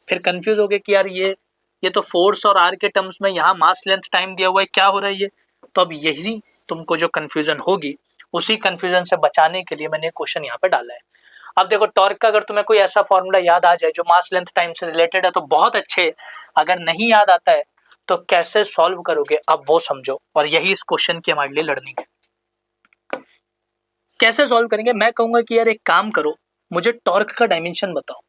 फिर कंफ्यूज होगे कि यार ये तो फोर्स और आर के टर्म्स में यहाँ मास लेंथ टाइम दिया हुआ है, क्या हो रहा है ये। तो अब यही तुमको जो कंफ्यूजन होगी, उसी कंफ्यूजन से बचाने के लिए मैंने क्वेश्चन यहाँ पे डाला है। अब देखो टॉर्क का अगर तुम्हें कोई ऐसा फॉर्मूला याद आ जाए जो मास लेंथ टाइम से रिलेटेड है तो बहुत अच्छे, अगर नहीं याद आता है तो कैसे सॉल्व करोगे अब वो समझो, और यही इस क्वेश्चन की हमारे लिए लर्निंग है। कैसे सॉल्व करेंगे, मैं कहूंगा कि यार एक काम करो, मुझे टॉर्क का डायमेंशन बताओ।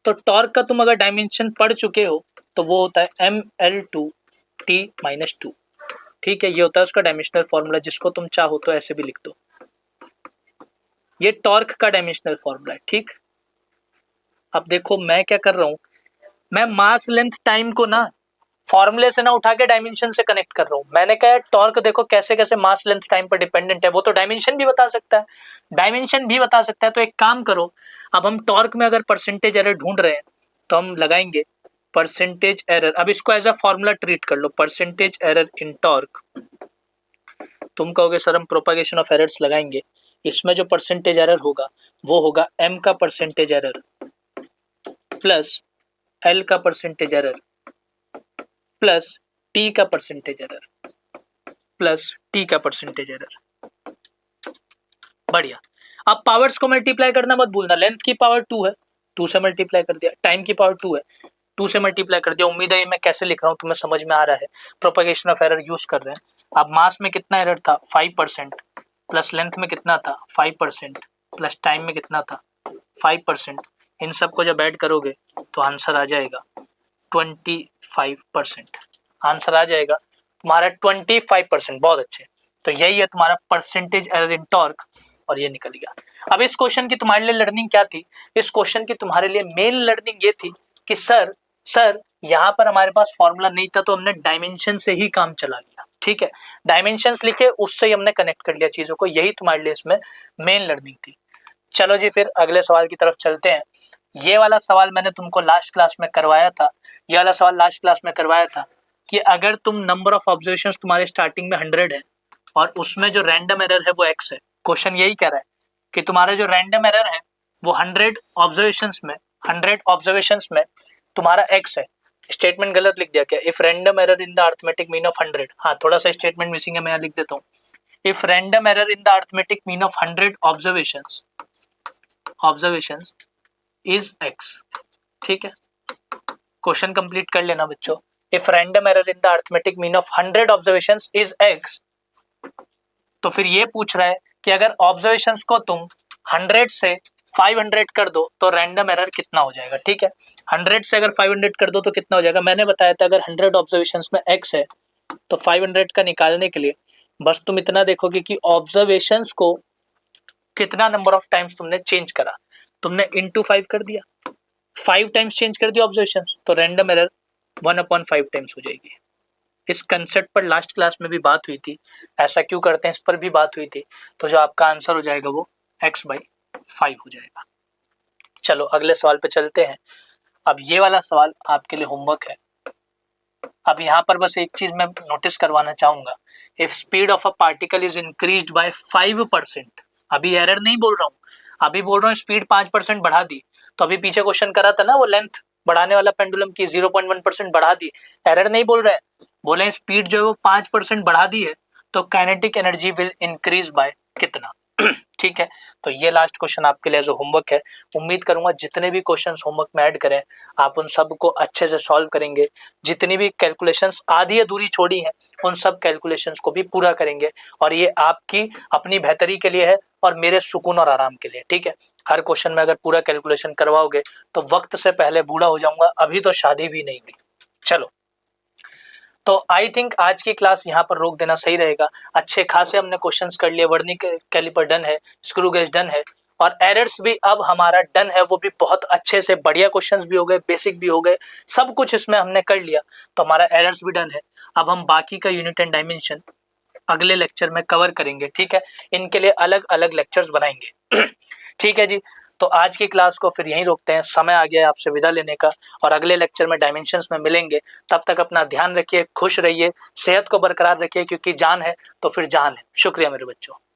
तो टॉर्क का तुम अगर डायमेंशन पढ़ चुके हो तो वो होता है mL2T-2, ठीक है, ये होता है उसका डायमेंशनल फॉर्मूला, जिसको तुम चाहो तो ऐसे भी लिख दो, ये टॉर्क का डायमेंशनल फॉर्मूला है, ठीक। अब देखो मैं क्या कर रहा हूं, मैं मास लेंथ टाइम को ना फॉर्मूले से ना उठा के डायमेंशन से कनेक्ट कर रहा हूं। मैंने कहा टॉर्क देखो कैसे कैसे मास लेंथ टाइम पर डिपेंडेंट है, वो तो डायमेंशन भी बता सकता है, डायमेंशन भी बता सकता है। तो एक काम करो, अब हम टॉर्क में अगर परसेंटेज एरर ढूंढ रहे हैं तो हम लगाएंगे परसेंटेज एरर। अब इसको एज अ फॉर्मूला ट्रीट कर लो, परसेंटेज एरर इन टॉर्क। तुम कहोगे सर हम प्रोपागेशन ऑफ एरर्स लगाएंगे, इसमें जो परसेंटेज एरर होगा वो होगा m का परसेंटेज एरर प्लस l का परसेंटेज एरर प्लस t का परसेंटेज एरर प्लस t का परसेंटेज एरर। बढ़िया। अब पावर्स को मल्टीप्लाई करना मत भूलना, लेंथ की पावर 2 है, 2 से मल्टीप्लाई कर दिया, टाइम की पावर 2 है, 2 से मल्टीप्लाई कर दिया। उम्मीद है मैं कैसे लिख रहा हूँ तुम्हें समझ में आ रहा है, प्रोपगेशन ऑफ एरर यूज कर रहे हैं। अब मास में कितना एरर था 5%, प्लस लेंथ में कितना था 5%, प्लस टाइम में कितना था 5%, इन सबको जब ऐड करोगे तो आंसर आ जाएगा 25%। आंसर आ जाएगा तुम्हारा 25%। बहुत अच्छे, तो यही है तुम्हारा परसेंटेज एरर इन टॉर्क, और ये निकल गया। अब इस क्वेश्चन की तुम्हारे लिए लर्निंग क्या थी? इस क्वेश्चन की तुम्हारे लिए मेन लर्निंग ये थी कि सर यहाँ पर हमारे पास फॉर्मूला नहीं था तो हमने डायमेंशन से ही काम चला लिया। ठीक है, डायमेंशंस लिखे उससे ही हमने कनेक्ट कर लिया चीजों को, यही तुम्हारे लिए इसमें मेन लर्निंग थी। चलो जी फिर अगले सवाल की तरफ चलते हैं। ये वाला सवाल मैंने तुमको लास्ट क्लास में करवाया था, ये वाला सवाल लास्ट क्लास में करवाया था कि अगर तुम नंबर ऑफ ऑब्जर्वेशंस तुम्हारे स्टार्टिंग में 100 है और उसमें जो रैंडम एरर है वो x है। क्वेश्चन यही कह रहा है कि तुम्हारा जो रैंडम एरर है वो 100 ऑब्जर्वेशंस में तुम्हारा x है। स्टेटमेंट गलत लिख दिया क्या? If random error in the arithmetic mean of 100, हाँ थोड़ा सा स्टेटमेंट मिसिंग है, मैं यहाँ लिख देता हूँ। If random error in the arithmetic mean of 100 observations is x। ठीक है, क्वेश्चन कंप्लीट कर लेना बच्चों। If random error in the arithmetic mean of 100 observations is x, तो फिर ये पूछ रहा है कि अगर ऑब्जर्वेशंस को तुम 100 से 500 कर दो तो रैंडम एरर कितना हो जाएगा। ठीक है, 100 से अगर 500 कर दो तो कितना हो जाएगा? मैंने बताया था अगर 100 ऑब्जर्वेशंस में x है तो 500 का निकालने के लिए बस तुम इतना देखोगे कि ऑब्जर्वेशंस को कितना नंबर ऑफ टाइम्स तुमने चेंज करा, तुमने into 5 कर दिया, 5 टाइम्स चेंज कर दिया ऑब्जर्वेशंस, तो रैंडम एरर 1/5 टाइम्स हो जाएगी। इस कंसेप्ट पर लास्ट क्लास में भी बात हुई थी, ऐसा क्यों करते हैं इस पर भी बात हुई थी। तो जो आपका आंसर हो जाएगा वो x/5 हो जाएगा। चलो अगले सवाल पे चलते हैं। अब ये वाला सवाल आपके लिए होमवर्क है। अब यहाँ पर बस एक चीज मैं नोटिस करवाना चाहूंगा, if speed of a particle is increased by 5%, अभी एरर नहीं बोल रहा हूँ, अभी बोल रहा हूँ स्पीड 5% बढ़ा दी। तो अभी पीछे क्वेश्चन करा था ना, वो लेंथ बढ़ाने वाला पेंडुलम की 0.1% बढ़ा दी, एरर नहीं बोल रहे हैं, बोले स्पीड जो है वो 5% बढ़ा दी है तो kinetic energy will increase by कितना। ठीक है, तो ये लास्ट क्वेश्चन आपके लिए जो होमवर्क है। उम्मीद करूंगा जितने भी क्वेश्चंस होमवर्क में ऐड करें आप उन सब को अच्छे से सॉल्व करेंगे, जितनी भी कैलकुलेशंस आधी अधूरी छोड़ी हैं उन सब कैलकुलेशंस को भी पूरा करेंगे, और ये आपकी अपनी बेहतरी के लिए है और मेरे सुकून और आराम के लिए। ठीक है, हर क्वेश्चन में अगर पूरा कैलकुलेशन करवाओगे तो वक्त से पहले बूढ़ा हो जाऊंगा, अभी तो शादी भी नहीं हुई। चलो, तो आई थिंक आज की क्लास यहाँ पर रोक देना सही रहेगा। अच्छे खासे हमने क्वेश्चंस कर लिए, वर्निक कैलिपर डन है, स्क्रू गेज डन है, और एरर्स भी अब हमारा डन है, वो भी बहुत अच्छे से बढ़िया क्वेश्चंस भी हो गए, बेसिक भी हो गए, सब कुछ इसमें हमने कर लिया, तो हमारा एरर्स भी डन है। अब हम बाकी का यूनिट एंड डायमेंशन अगले लेक्चर में कवर करेंगे। ठीक है, इनके लिए अलग अलग लेक्चर्स बनाएंगे। ठीक है जी, तो आज की क्लास को फिर यहीं रोकते हैं, समय आ गया है आपसे विदा लेने का, और अगले लेक्चर में डायमेंशंस में मिलेंगे। तब तक अपना ध्यान रखिए, खुश रहिए, सेहत को बरकरार रखिए, क्योंकि जान है तो फिर जान है। शुक्रिया मेरे बच्चों।